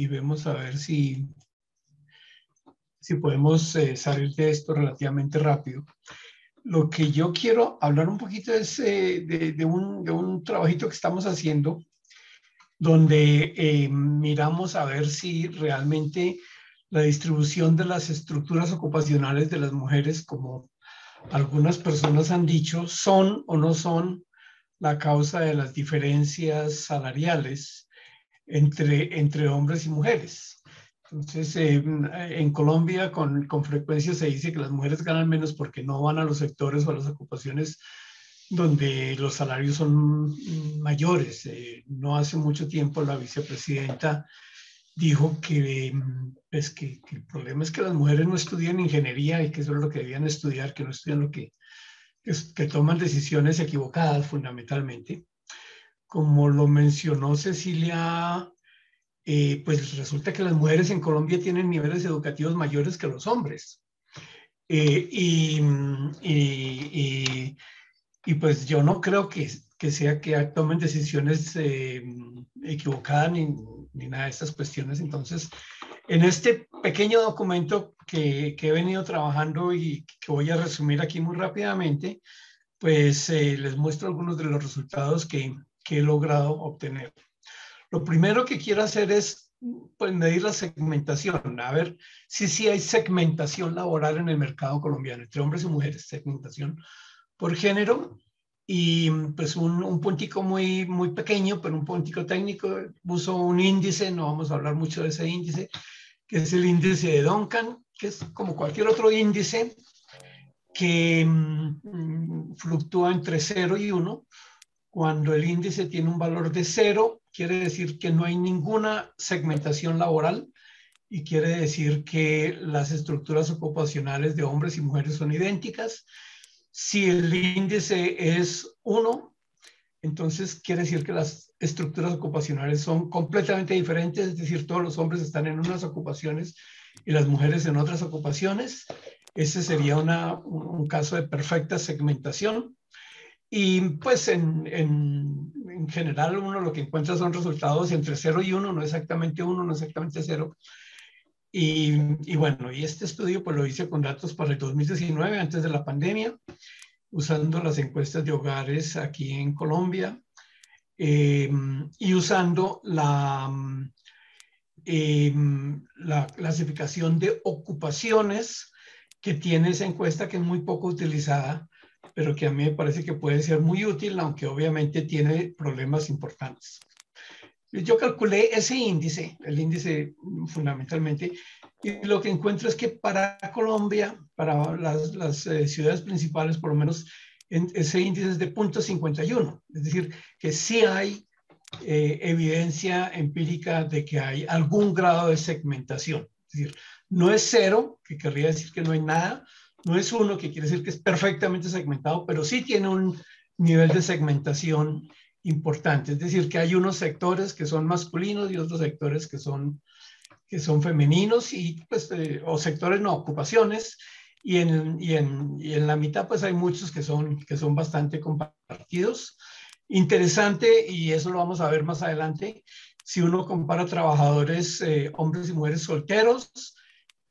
vemos a ver si podemos salir de esto relativamente rápido. Lo que yo quiero hablar un poquito es de un trabajito que estamos haciendo donde miramos a ver si realmente la distribución de las estructuras ocupacionales de las mujeres, como algunas personas han dicho, son o no son la causa de las diferencias salariales entre hombres y mujeres. Entonces, en Colombia con frecuencia se dice que las mujeres ganan menos porque no van a los sectores o a las ocupaciones donde los salarios son mayores. No hace mucho tiempo la vicepresidenta dijo que el problema es que las mujeres no estudian ingeniería y que eso es lo que debían estudiar, que no estudian lo que toman decisiones equivocadas fundamentalmente. Como lo mencionó Cecilia, pues resulta que las mujeres en Colombia tienen niveles educativos mayores que los hombres. Y pues yo no creo que sea que tomen decisiones equivocadas ni nada de estas cuestiones. Entonces, en este pequeño documento que he venido trabajando y que voy a resumir aquí muy rápidamente, pues les muestro algunos de los resultados que he logrado obtener. Lo primero que quiero hacer es pues, medir la segmentación, a ver si sí hay segmentación laboral en el mercado colombiano, entre hombres y mujeres, segmentación por género. Y pues un puntico muy pequeño, pero un puntico técnico. Uso un índice, no vamos a hablar mucho de ese índice, que es el índice de Duncan, que es como cualquier otro índice que fluctúa entre 0 y 1. Cuando el índice tiene un valor de 0, quiere decir que no hay ninguna segmentación laboral y quiere decir que las estructuras ocupacionales de hombres y mujeres son idénticas. Si el índice es 1, entonces quiere decir que las estructuras ocupacionales son completamente diferentes, es decir, todos los hombres están en unas ocupaciones y las mujeres en otras ocupaciones. Ese sería un caso de perfecta segmentación. Y pues en general uno lo que encuentra son resultados entre 0 y 1, no exactamente 1, no exactamente 0. Y bueno, y este estudio pues lo hice con datos para el 2019, antes de la pandemia, usando las encuestas de hogares aquí en Colombia y usando la clasificación de ocupaciones que tiene esa encuesta, que es muy poco utilizada, pero que a mí me parece que puede ser muy útil, aunque obviamente tiene problemas importantes. Yo calculé ese índice, el índice fundamentalmente, y lo que encuentro es que para Colombia, para las ciudades principales, por lo menos ese índice es de 0.51, es decir, que sí hay evidencia empírica de que hay algún grado de segmentación. Es decir, no es 0, que querría decir que no hay nada, no es 1, que quiere decir que es perfectamente segmentado, pero sí tiene un nivel de segmentación importante. Es decir, que hay unos sectores que son masculinos y otros sectores que son femeninos, y pues, o sectores no, ocupaciones, y en la mitad pues hay muchos que son bastante compartidos. Interesante, y eso lo vamos a ver más adelante, si uno compara trabajadores, hombres y mujeres solteros,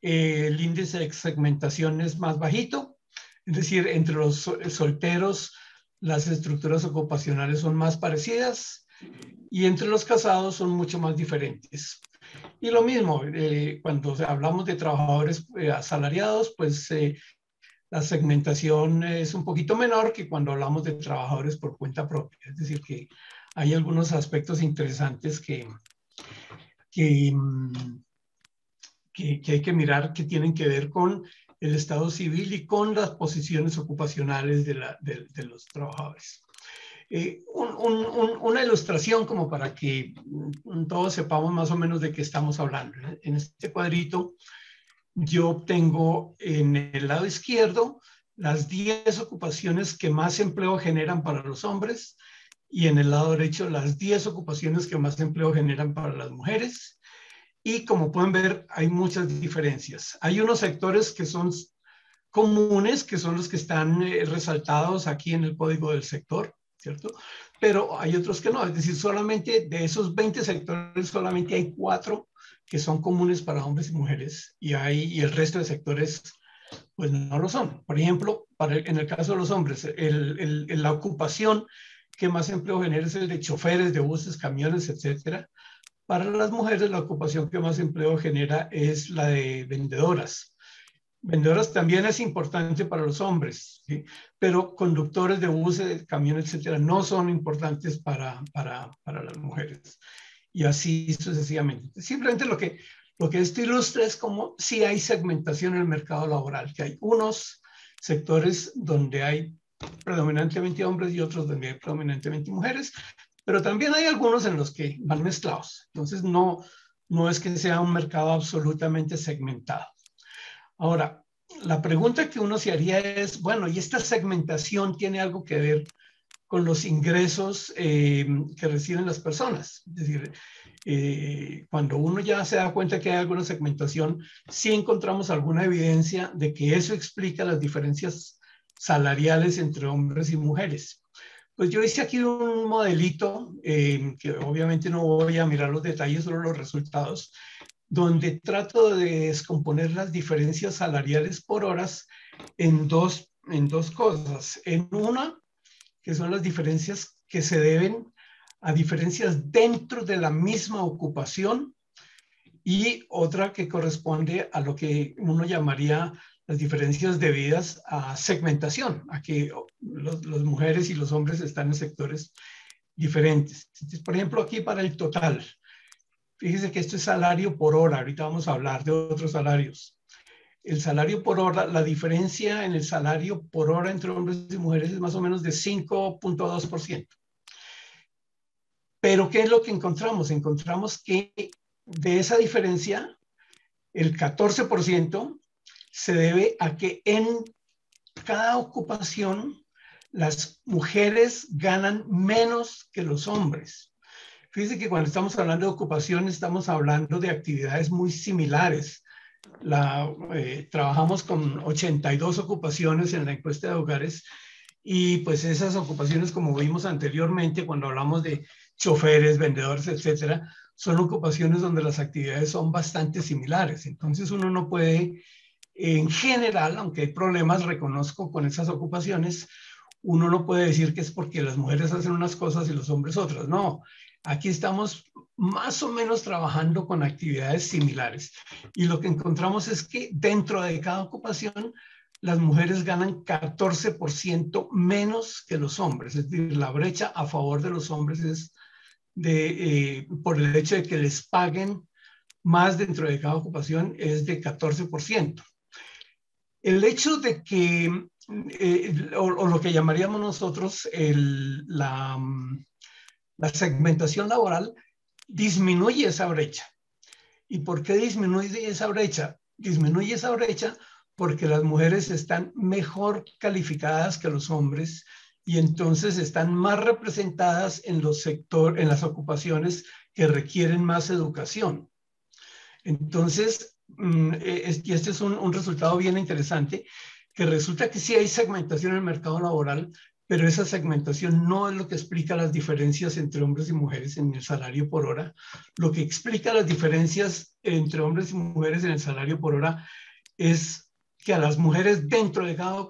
el índice de segmentación es más bajito, es decir, entre los solteros las estructuras ocupacionales son más parecidas y entre los casados son mucho más diferentes. Y lo mismo, cuando hablamos de trabajadores asalariados, pues la segmentación es un poquito menor que cuando hablamos de trabajadores por cuenta propia. Es decir, que hay algunos aspectos interesantes que hay que mirar, que tienen que ver con el estado civil y con las posiciones ocupacionales de los trabajadores. Una ilustración como para que todos sepamos más o menos de qué estamos hablando. En este cuadrito yo obtengo en el lado izquierdo las 10 ocupaciones que más empleo generan para los hombres y en el lado derecho las 10 ocupaciones que más empleo generan para las mujeres. Y como pueden ver, hay muchas diferencias. Hay unos sectores que son comunes, que son los que están resaltados aquí en el código del sector, ¿cierto? Pero hay otros que no, es decir, solamente de esos 20 sectores, solamente hay 4 que son comunes para hombres y mujeres, y el resto de sectores pues no lo son. Por ejemplo, en el caso de los hombres, la ocupación que más empleo genera es el de choferes de buses, camiones, etcétera. Para las mujeres, la ocupación que más empleo genera es la de vendedoras. Vendedoras también es importante para los hombres, ¿sí? Pero conductores de buses, camiones, etcétera, no son importantes para las mujeres. Y así sucesivamente. Simplemente lo que esto ilustra es como si hay segmentación en el mercado laboral, que hay unos sectores donde hay predominantemente hombres y otros donde hay predominantemente mujeres, pero también hay algunos en los que van mezclados. Entonces no es que sea un mercado absolutamente segmentado. Ahora, la pregunta que uno se haría es, bueno, ¿y esta segmentación tiene algo que ver con los ingresos que reciben las personas? Es decir, cuando uno ya se da cuenta que hay alguna segmentación, sí encontramos alguna evidencia de que eso explica las diferencias salariales entre hombres y mujeres. Pues yo hice aquí un modelito, que obviamente no voy a mirar los detalles, solo los resultados, donde trato de descomponer las diferencias salariales por horas en dos cosas. En una, que son las diferencias que se deben a diferencias dentro de la misma ocupación, y otra que corresponde a lo que uno llamaría las diferencias debidas a segmentación, a que las mujeres y los hombres están en sectores diferentes. Entonces, por ejemplo, aquí para el total, fíjese que esto es salario por hora, ahorita vamos a hablar de otros salarios. El salario por hora, la diferencia en el salario por hora entre hombres y mujeres es más o menos de 5.2%. Pero ¿qué es lo que encontramos? Encontramos que de esa diferencia, el 14% se debe a que en cada ocupación las mujeres ganan menos que los hombres. Fíjense que cuando estamos hablando de ocupación estamos hablando de actividades muy similares. Trabajamos con 82 ocupaciones en la encuesta de hogares, y pues esas ocupaciones, como vimos anteriormente cuando hablamos de choferes, vendedores, etcétera, son ocupaciones donde las actividades son bastante similares. Entonces uno no puede, en general, aunque hay problemas, reconozco, con esas ocupaciones, uno no puede decir que es porque las mujeres hacen unas cosas y los hombres otras. No, aquí estamos más o menos trabajando con actividades similares. Y lo que encontramos es que dentro de cada ocupación, las mujeres ganan 14% menos que los hombres. Es decir, la brecha a favor de los hombres es por el hecho de que les paguen más dentro de cada ocupación, es de 14%. El hecho de que, o lo que llamaríamos nosotros la segmentación laboral, disminuye esa brecha. ¿Y por qué disminuye esa brecha? Disminuye esa brecha porque las mujeres están mejor calificadas que los hombres, y entonces están más representadas en en las ocupaciones que requieren más educación. Entonces, y este es un resultado bien interesante, que resulta que sí hay segmentación en el mercado laboral, pero esa segmentación no es lo que explica las diferencias entre hombres y mujeres en el salario por hora. Lo que explica las diferencias entre hombres y mujeres en el salario por hora es que a las mujeres dentro de cada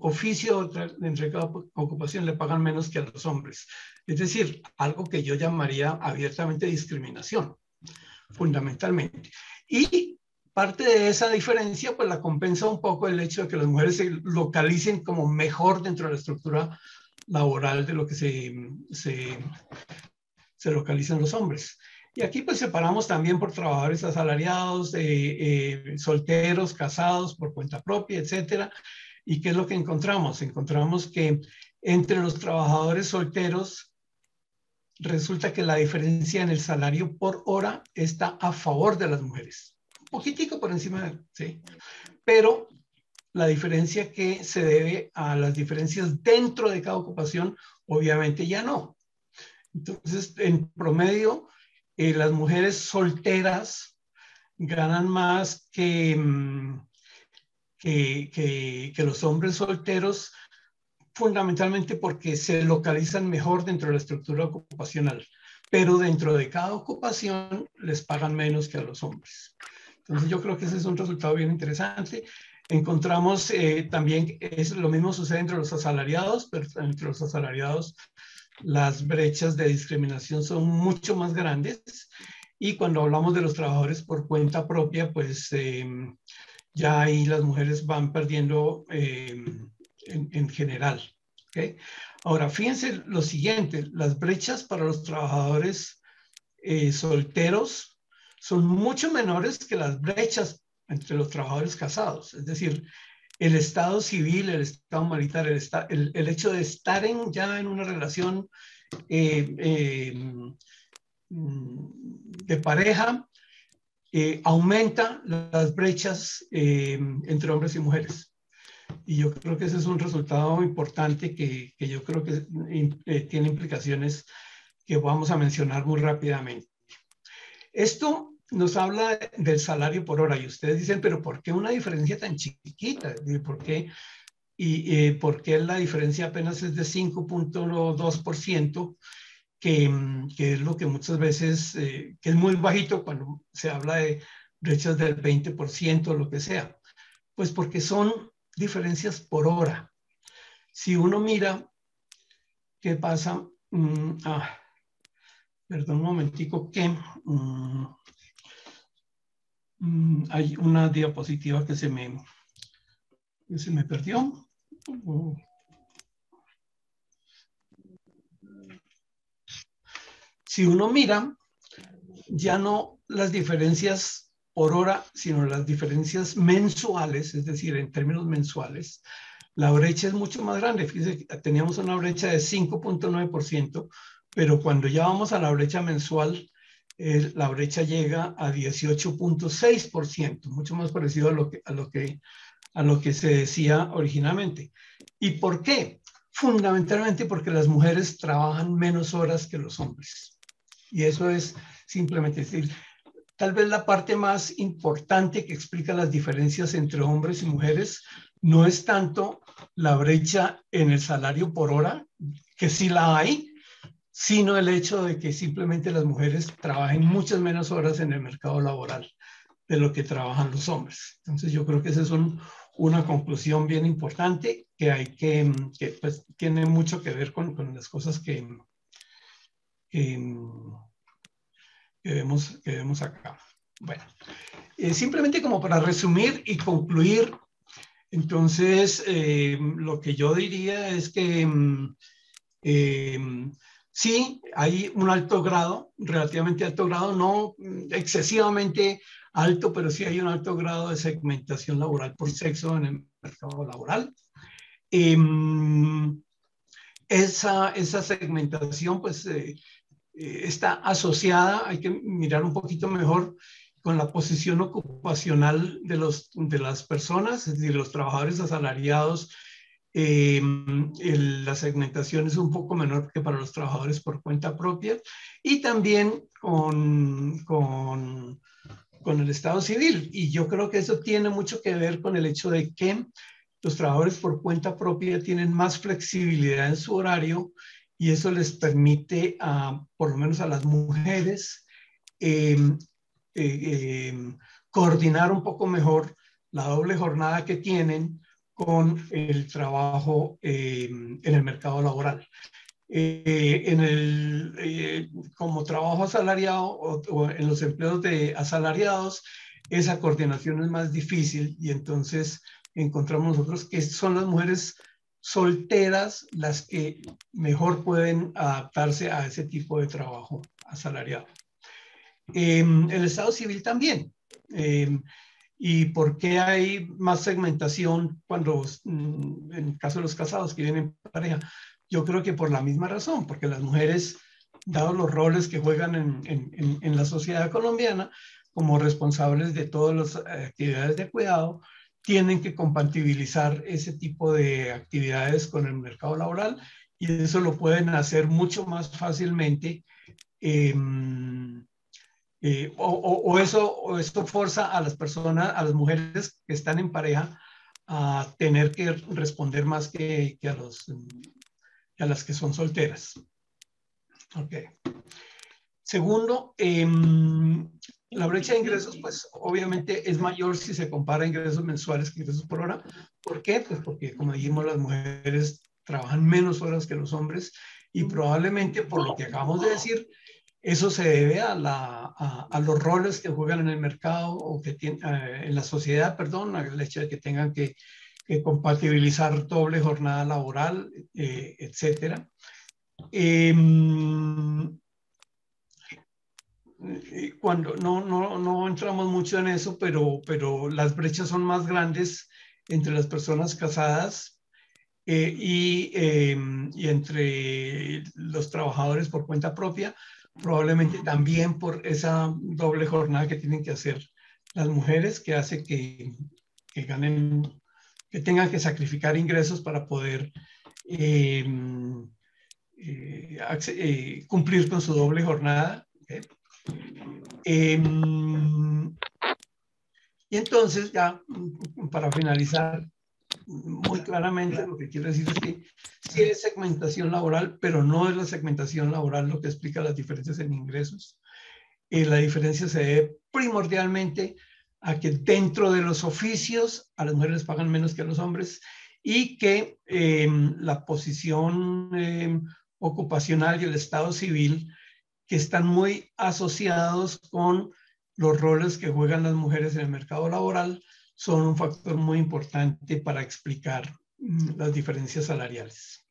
oficio, dentro de cada ocupación, le pagan menos que a los hombres. Es decir, algo que yo llamaría abiertamente discriminación, fundamentalmente. Y parte de esa diferencia, pues la compensa un poco el hecho de que las mujeres se localicen como mejor dentro de la estructura laboral de lo que se localizan los hombres. Y aquí pues separamos también por trabajadores asalariados, solteros, casados, por cuenta propia, etcétera. ¿Y qué es lo que encontramos? Encontramos que entre los trabajadores solteros resulta que la diferencia en el salario por hora está a favor de las mujeres. Un poquitico por encima, sí. Pero la diferencia que se debe a las diferencias dentro de cada ocupación, obviamente ya no. Entonces, en promedio, las mujeres solteras ganan más que los hombres solteros, fundamentalmente porque se localizan mejor dentro de la estructura ocupacional, pero dentro de cada ocupación les pagan menos que a los hombres. Entonces yo creo que ese es un resultado bien interesante. Encontramos también, lo mismo sucede entre los asalariados, pero entre los asalariados las brechas de discriminación son mucho más grandes. Y cuando hablamos de los trabajadores por cuenta propia, pues ya ahí las mujeres van perdiendo en general. ¿Okay? Ahora, fíjense lo siguiente, las brechas para los trabajadores solteros son mucho menores que las brechas entre los trabajadores casados. Es decir, el estado civil, el estado marital, el hecho de estar ya en una relación de pareja aumenta las brechas entre hombres y mujeres. Y yo creo que ese es un resultado importante que yo creo que tiene implicaciones que vamos a mencionar muy rápidamente. Esto nos habla del salario por hora y ustedes dicen, pero ¿por qué una diferencia tan chiquita? ¿Por qué la diferencia apenas es de 5.2%? Que es lo que muchas veces, que es muy bajito cuando se habla de brechas del 20% o lo que sea. Pues porque son diferencias por hora. Si uno mira qué pasa, perdón un momentico que hay una diapositiva que se me perdió. Si uno mira, ya no las diferencias por hora, sino las diferencias mensuales, es decir, en términos mensuales, la brecha es mucho más grande. Fíjense, teníamos una brecha de 5.9%, pero cuando ya vamos a la brecha mensual, la brecha llega a 18.6%, mucho más parecido a lo que se decía originalmente. ¿Y por qué? Fundamentalmente porque las mujeres trabajan menos horas que los hombres. Y eso es simplemente decir, tal vez la parte más importante que explica las diferencias entre hombres y mujeres no es tanto la brecha en el salario por hora, que sí la hay, sino el hecho de que simplemente las mujeres trabajen muchas menos horas en el mercado laboral de lo que trabajan los hombres. Entonces yo creo que esa es una conclusión bien importante que pues, tiene mucho que ver con las cosas que vemos acá. Bueno, simplemente como para resumir y concluir, entonces lo que yo diría es que sí, hay un alto grado, relativamente alto grado, no excesivamente alto, pero sí hay un alto grado de segmentación laboral por sexo en el mercado laboral. Esa segmentación pues está asociada, hay que mirar un poquito mejor con la posición ocupacional de las personas, es decir, los trabajadores asalariados. La segmentación es un poco menor que para los trabajadores por cuenta propia y también con el Estado civil. Y yo creo que eso tiene mucho que ver con el hecho de que los trabajadores por cuenta propia tienen más flexibilidad en su horario y eso les permite, por lo menos a las mujeres, coordinar un poco mejor la doble jornada que tienen con el trabajo en el mercado laboral. Como trabajo asalariado o en los empleos de asalariados, esa coordinación es más difícil y entonces encontramos nosotros que son las mujeres solteras las que mejor pueden adaptarse a ese tipo de trabajo asalariado. El Estado civil también. ¿Y por qué hay más segmentación cuando, en el caso de los casados que vienen en pareja? Yo creo que por la misma razón, porque las mujeres, dados los roles que juegan en la sociedad colombiana, como responsables de todas las actividades de cuidado, tienen que compatibilizar ese tipo de actividades con el mercado laboral y eso lo pueden hacer mucho más fácilmente. Esto forza a las personas, a las mujeres que están en pareja a tener que responder más que a las que son solteras. Ok. Segundo, la brecha de ingresos, pues obviamente es mayor si se compara ingresos mensuales que ingresos por hora. ¿Por qué? Pues porque, como dijimos, las mujeres trabajan menos horas que los hombres Y probablemente, por lo que acabamos de decir, eso se debe a los roles que juegan en el mercado o que en la sociedad, perdón, al hecho de que tengan que compatibilizar doble jornada laboral, etcétera. Cuando no entramos mucho en eso, pero las brechas son más grandes entre las personas casadas y entre los trabajadores por cuenta propia, probablemente también por esa doble jornada que tienen que hacer las mujeres, que hace que ganen, que tengan que sacrificar ingresos para poder cumplir con su doble jornada. ¿Okay? Y entonces, ya para finalizar, muy claramente lo que quiero decir es que sí es segmentación laboral, pero no es la segmentación laboral lo que explica las diferencias en ingresos. La diferencia se debe primordialmente a que dentro de los oficios a las mujeres les pagan menos que a los hombres y que la posición ocupacional y el estado civil, que están muy asociados con los roles que juegan las mujeres en el mercado laboral, son un factor muy importante para explicar las diferencias salariales.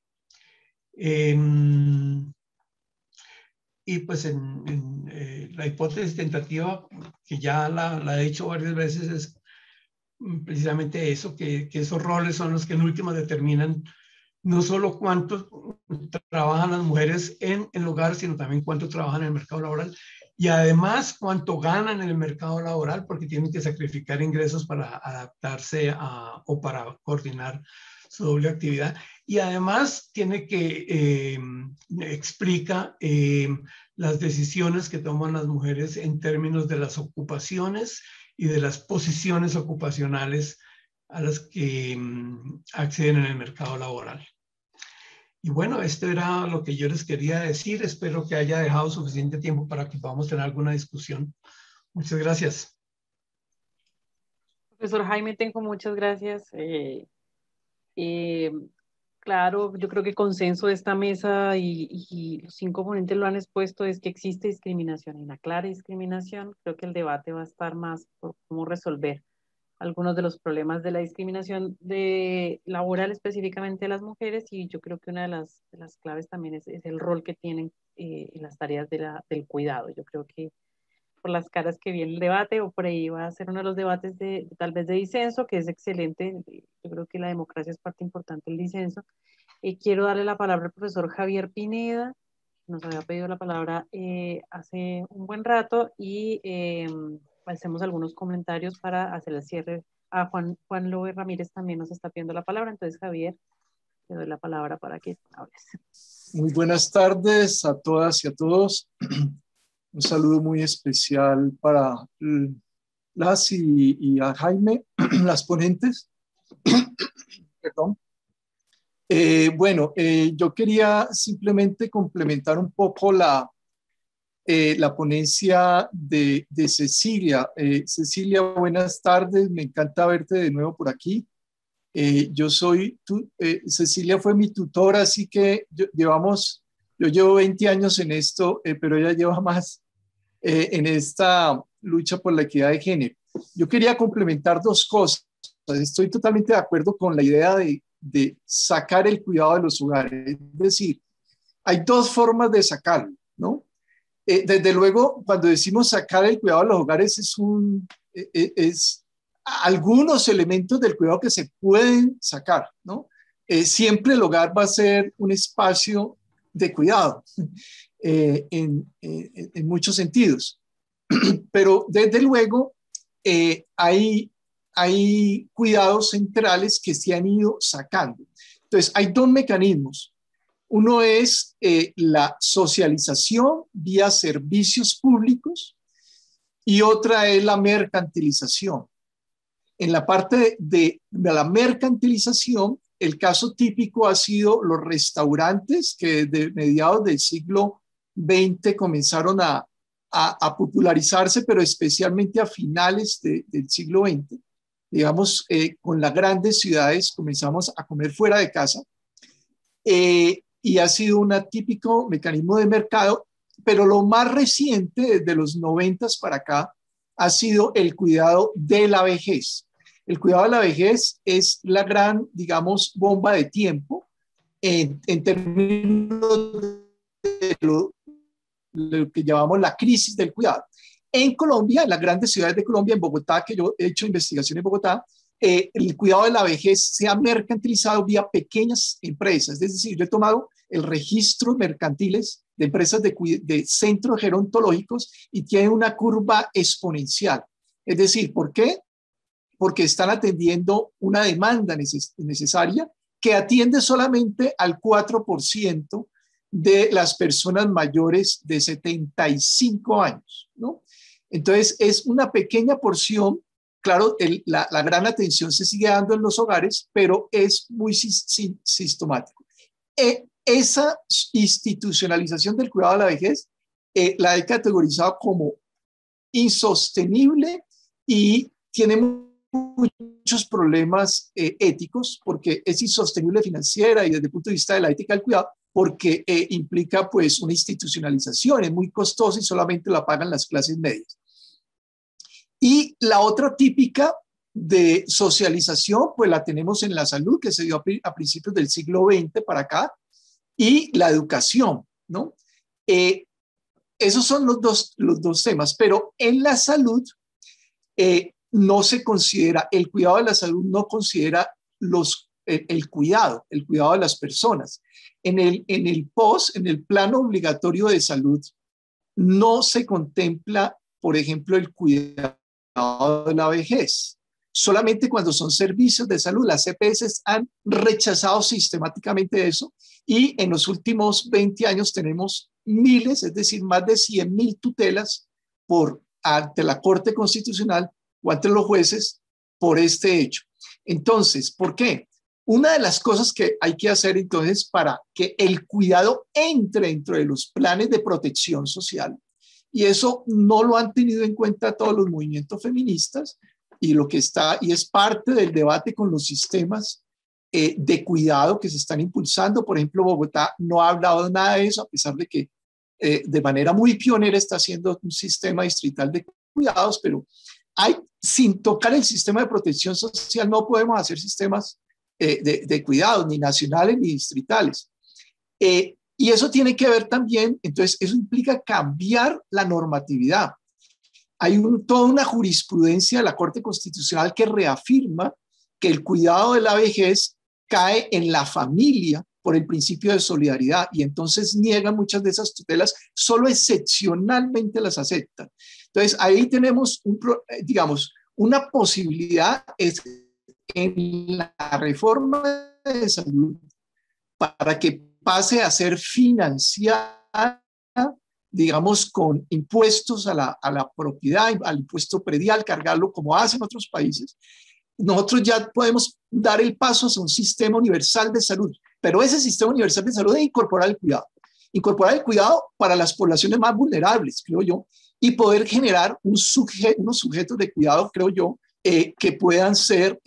Y pues la hipótesis tentativa, que ya la he dicho varias veces, es precisamente eso, que esos roles son los que en última determinan no solo cuánto trabajan las mujeres en el hogar, sino también cuánto trabajan en el mercado laboral y además cuánto ganan en el mercado laboral, porque tienen que sacrificar ingresos para adaptarse o para coordinar su doble actividad. Y además tiene que explica las decisiones que toman las mujeres en términos de las ocupaciones y de las posiciones ocupacionales a las que acceden en el mercado laboral. Y bueno, esto era lo que yo les quería decir. Espero que haya dejado suficiente tiempo para que podamos tener alguna discusión. Muchas gracias. Profesor Jaime Tenco, muchas gracias. Claro, yo creo que consenso de esta mesa y los 5 ponentes lo han expuesto, es que existe discriminación, hay una clara discriminación. Creo que el debate va a estar más por cómo resolver algunos de los problemas de la discriminación laboral específicamente de las mujeres, y yo creo que una de las claves también es el rol que tienen en las tareas del cuidado. Yo creo que por las caras que viene el debate, o por ahí va a ser uno de los debates tal vez de disenso, que es excelente. Yo creo que la democracia es parte importante del disenso. Quiero darle la palabra al profesor Javier Pineda, que nos había pedido la palabra hace un buen rato, y hacemos algunos comentarios para hacer el cierre. Juan Loe Ramírez también nos está pidiendo la palabra, entonces Javier, te doy la palabra para que hables. Muy buenas tardes a todas y a todos. Un saludo muy especial para las y a Jaime, las ponentes. Perdón. Yo quería simplemente complementar un poco la ponencia de Cecilia. Cecilia, buenas tardes, me encanta verte de nuevo por aquí. Cecilia fue mi tutora, así que yo llevo 20 años en esto, pero ella lleva más en esta lucha por la equidad de género. Yo quería complementar 2 cosas. Estoy totalmente de acuerdo con la idea de sacar el cuidado de los hogares. Es decir, hay 2 formas de sacarlo, ¿no? Desde luego, cuando decimos sacar el cuidado de los hogares, es algunos elementos del cuidado que se pueden sacar, ¿no? Siempre el hogar va a ser un espacio de cuidado en muchos sentidos, pero desde luego hay cuidados centrales que se han ido sacando. Entonces, hay 2 mecanismos. Uno es la socialización vía servicios públicos y otra es la mercantilización. En la parte de la mercantilización, el caso típico ha sido los restaurantes que desde mediados del siglo XX comenzaron a popularizarse, pero especialmente a finales del siglo XX. Digamos, con las grandes ciudades comenzamos a comer fuera de casa. y ha sido un típico mecanismo de mercado, pero lo más reciente, desde los 90 para acá, ha sido el cuidado de la vejez. El cuidado de la vejez es la gran, digamos, bomba de tiempo en términos de lo que llamamos la crisis del cuidado. En Colombia, en las grandes ciudades de Colombia, en Bogotá, que yo he hecho investigación en Bogotá, el cuidado de la vejez se ha mercantilizado vía pequeñas empresas. Es decir, yo he tomado el registro mercantiles de empresas de centros gerontológicos y tienen una curva exponencial. Es decir, ¿por qué? Porque están atendiendo una demanda necesaria que atiende solamente al 4% de las personas mayores de 75 años, ¿no? Entonces, es una pequeña porción. Claro, la gran atención se sigue dando en los hogares, pero es muy sistemático. Esa institucionalización del cuidado de la vejez la he categorizado como insostenible y tiene muchos problemas éticos, porque es insostenible financiera y desde el punto de vista de la ética del cuidado, porque implica pues una institucionalización, es muy costosa y solamente la pagan las clases medias. Y la otra típica de socialización, pues la tenemos en la salud, que se dio a principios del siglo XX para acá, y la educación, ¿no? Esos son los dos temas, pero en la salud no se considera, el cuidado de la salud no considera el cuidado de las personas. En el plano obligatorio de salud, no se contempla, por ejemplo, el cuidado de la vejez. Solamente cuando son servicios de salud, las EPS han rechazado sistemáticamente eso, y en los últimos 20 años tenemos miles, es decir, más de 100.000 tutelas ante la Corte Constitucional o ante los jueces por este hecho. Entonces, ¿por qué? Una de las cosas que hay que hacer entonces para que el cuidado entre dentro de los planes de protección social, y eso no lo han tenido en cuenta todos los movimientos feministas, y es parte del debate con los sistemas de cuidado que se están impulsando. Por ejemplo, Bogotá no ha hablado nada de eso, a pesar de que de manera muy pionera está haciendo un sistema distrital de cuidados, pero sin tocar el sistema de protección social no podemos hacer sistemas de cuidados, ni nacionales ni distritales. Y eso tiene que ver también, entonces eso implica cambiar la normatividad. Hay toda una jurisprudencia de la Corte Constitucional que reafirma que el cuidado de la vejez cae en la familia por el principio de solidaridad, y entonces niegan muchas de esas tutelas, solo excepcionalmente las aceptan. Entonces ahí tenemos, una posibilidad en la reforma de salud para que pase a ser financiada, digamos, con impuestos a la propiedad, al impuesto predial, cargarlo como hacen otros países. Nosotros ya podemos dar el paso hacia un sistema universal de salud, pero ese sistema universal de salud debe incorporar el cuidado para las poblaciones más vulnerables, creo yo, y poder generar unos sujetos de cuidado, creo yo, que puedan ser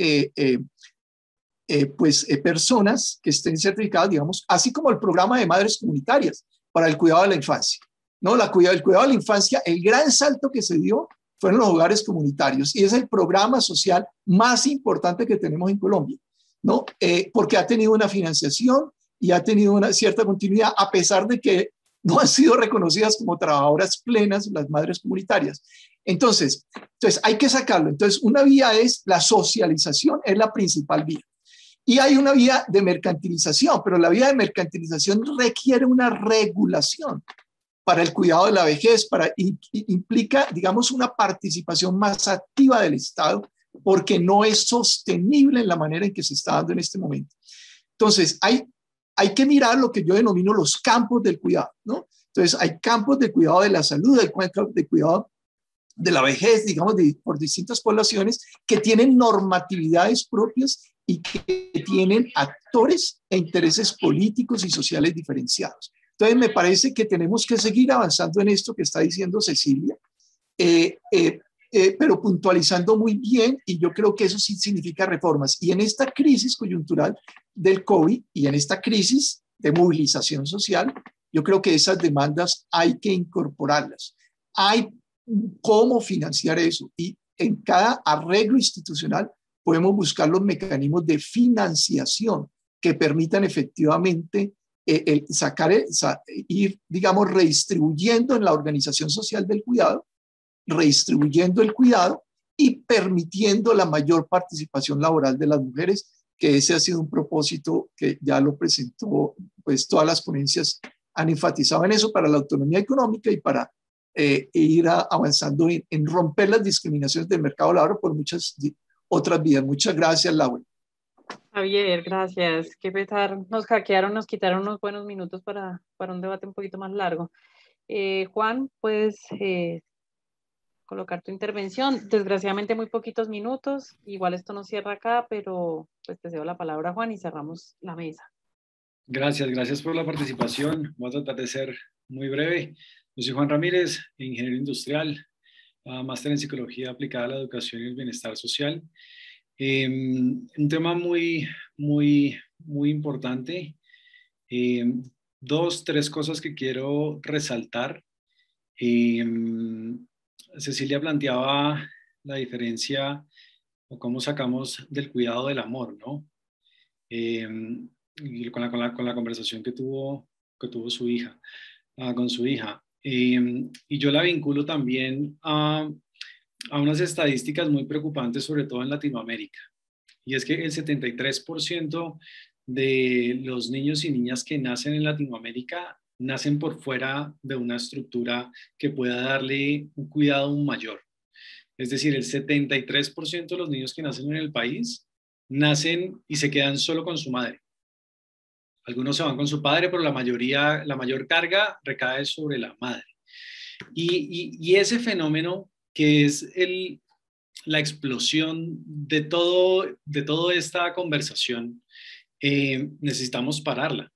personas que estén certificadas, digamos, así como el programa de madres comunitarias para el cuidado de la infancia, ¿no? El cuidado de la infancia, el gran salto que se dio fueron los hogares comunitarios, y es el programa social más importante que tenemos en Colombia, ¿no? Porque ha tenido una financiación y ha tenido una cierta continuidad, a pesar de que no han sido reconocidas como trabajadoras plenas las madres comunitarias. Entonces hay que sacarlo. Entonces, una vía es la socialización, es la principal vía. Y hay una vía de mercantilización, pero la vía de mercantilización requiere una regulación para el cuidado de la vejez, implica, digamos, una participación más activa del Estado, porque no es sostenible en la manera en que se está dando en este momento. Entonces, hay que mirar lo que yo denomino los campos del cuidado, ¿no? Entonces, hay campos de cuidado de la salud, de cuidado de la vejez, digamos, por distintas poblaciones que tienen normatividades propias y que tienen actores e intereses políticos y sociales diferenciados. Entonces, me parece que tenemos que seguir avanzando en esto que está diciendo Cecilia, pero puntualizando muy bien, y yo creo que eso sí significa reformas. Y en esta crisis coyuntural del COVID y en esta crisis de movilización social. Yo creo que esas demandas hay que incorporarlas. Hay cómo financiar eso y en cada arreglo institucional podemos buscar los mecanismos de financiación que permitan efectivamente ir, digamos, redistribuyendo en la organización social del cuidado, redistribuyendo el cuidado y permitiendo la mayor participación laboral de las mujeres, que ese ha sido un propósito que ya lo presentó, pues todas las ponencias han enfatizado en eso para la autonomía económica y para ir avanzando en romper las discriminaciones del mercado laboral por muchas otras vías. Muchas gracias, Laura. Javier, gracias. Qué pesar, nos hackearon, nos quitaron unos buenos minutos para un debate un poquito más largo. Juan, puedes colocar tu intervención. Desgraciadamente muy poquitos minutos, igual esto no cierra acá, pero pues te cedo la palabra, Juan, y cerramos la mesa. Gracias por la participación. Voy a tratar de ser muy breve. Yo soy Juan Ramírez, ingeniero industrial, máster en psicología aplicada a la educación y el bienestar social. Un tema muy importante. Tres cosas que quiero resaltar. Cecilia planteaba la diferencia o cómo sacamos del cuidado del amor, ¿no? Y con la conversación que tuvo su hija, con su hija. Y yo la vinculo también a unas estadísticas muy preocupantes, sobre todo en Latinoamérica. Y es que el 73% de los niños y niñas que nacen en Latinoamérica nacen por fuera de una estructura que pueda darle un cuidado mayor. Es decir, el 73% de los niños que nacen en el país nacen y se quedan solo con su madre. Algunos se van con su padre, pero la mayor carga recae sobre la madre. Y ese fenómeno que es la explosión de toda esta conversación, necesitamos pararla.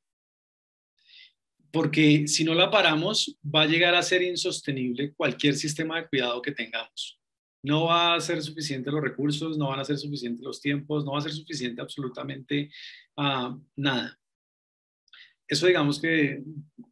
Porque si no la paramos, va a llegar a ser insostenible cualquier sistema de cuidado que tengamos. No va a ser suficiente los recursos, no van a ser suficientes los tiempos, no va a ser suficiente absolutamente nada. Eso digamos que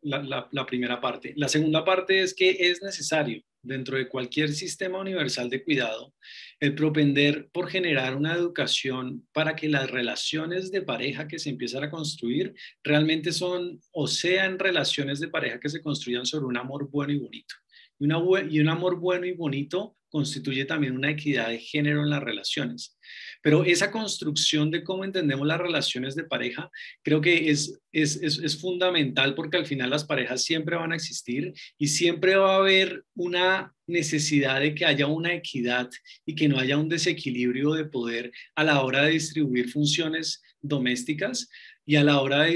la primera parte. La segunda parte es que es necesario dentro de cualquier sistema universal de cuidado el propender por generar una educación para que las relaciones de pareja que se empiezan a construir realmente sean relaciones de pareja que se construyan sobre un amor bueno y bonito. Y un amor bueno y bonito constituye también una equidad de género en las relaciones. Pero esa construcción de cómo entendemos las relaciones de pareja creo que es fundamental, porque al final las parejas siempre van a existir y siempre va a haber una necesidad de que haya una equidad y que no haya un desequilibrio de poder a la hora de distribuir funciones domésticas y a la hora de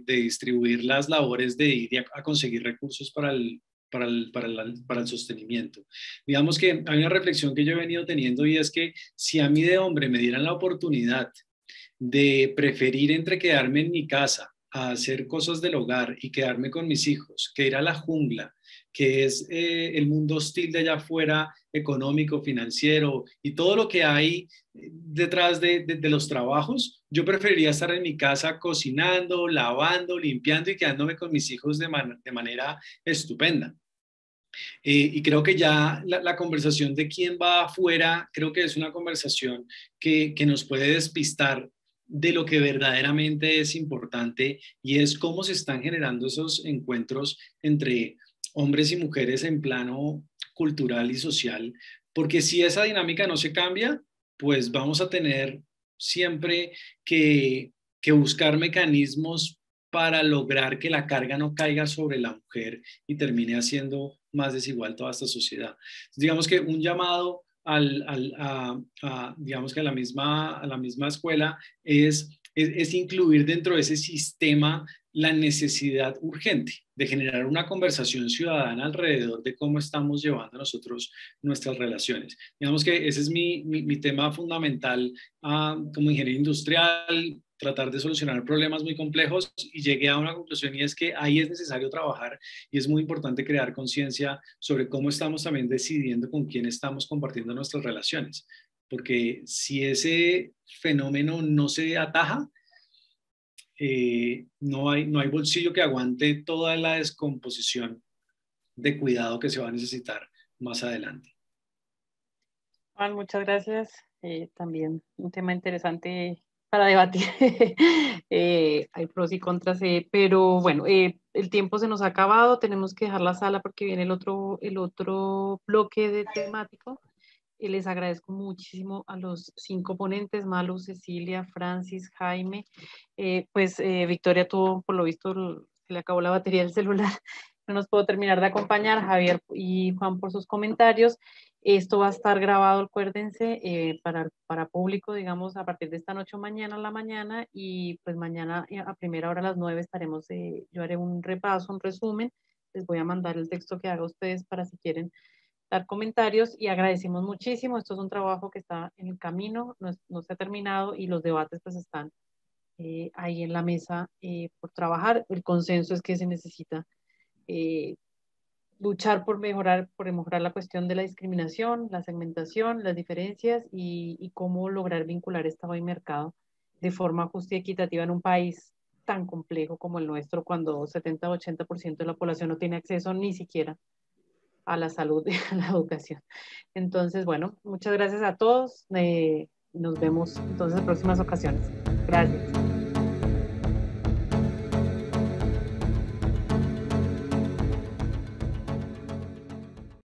distribuir las labores de ir a conseguir recursos para el sostenimiento. Digamos que hay una reflexión que yo he venido teniendo, y es que si a mí de hombre me dieran la oportunidad de preferir entre quedarme en mi casa a hacer cosas del hogar y quedarme con mis hijos, que ir a la jungla, que es el mundo hostil de allá afuera, económico, financiero y todo lo que hay detrás de los trabajos, yo preferiría estar en mi casa cocinando, lavando, limpiando y quedándome con mis hijos de manera estupenda. Y creo que ya la conversación de quién va afuera, creo que es una conversación que nos puede despistar de lo que verdaderamente es importante, y es cómo se están generando esos encuentros entre hombres y mujeres en plano cultural y social, porque si esa dinámica no se cambia, pues vamos a tener siempre que buscar mecanismos para lograr que la carga no caiga sobre la mujer y termine haciendo más desigual toda esta sociedad. Digamos que un llamado digamos que a la misma escuela es incluir dentro de ese sistema la necesidad urgente de generar una conversación ciudadana alrededor de cómo estamos llevando nosotros nuestras relaciones. Digamos que ese es mi tema fundamental como ingeniero industrial, tratar de solucionar problemas muy complejos, y llegué a una conclusión, y es que ahí es necesario trabajar y es muy importante crear conciencia sobre cómo estamos también decidiendo con quién estamos compartiendo nuestras relaciones, porque si ese fenómeno no se ataja, no hay bolsillo que aguante toda la descomposición de cuidado que se va a necesitar más adelante. Juan, muchas gracias. También un tema interesante para debatir. Hay pros y contras, pero bueno, el tiempo se nos ha acabado, tenemos que dejar la sala porque viene el otro bloque de temático. Les agradezco muchísimo a los 5 ponentes, Malu, Cecilia, Francis, Jaime. Victoria tuvo, por lo visto, se le acabó la batería del celular, no nos puedo terminar de acompañar, Javier y Juan por sus comentarios. Esto va a estar grabado, acuérdense, para público, digamos, a partir de esta noche o mañana a la mañana, y pues mañana a primera hora a las 9 estaremos, yo haré un repaso, un resumen, les voy a mandar el texto que haga ustedes para si quieren dar comentarios, y agradecemos muchísimo. Esto es un trabajo que está en el camino, no se ha terminado, y los debates pues están ahí en la mesa por trabajar. El consenso es que se necesita luchar por mejorar la cuestión de la discriminación, la segmentación, las diferencias y cómo lograr vincular Estado y mercado de forma justa y equitativa en un país tan complejo como el nuestro, cuando 70-80% de la población no tiene acceso ni siquiera a la salud y a la educación. Entonces, bueno, muchas gracias a todos. Nos vemos entonces en próximas ocasiones. Gracias.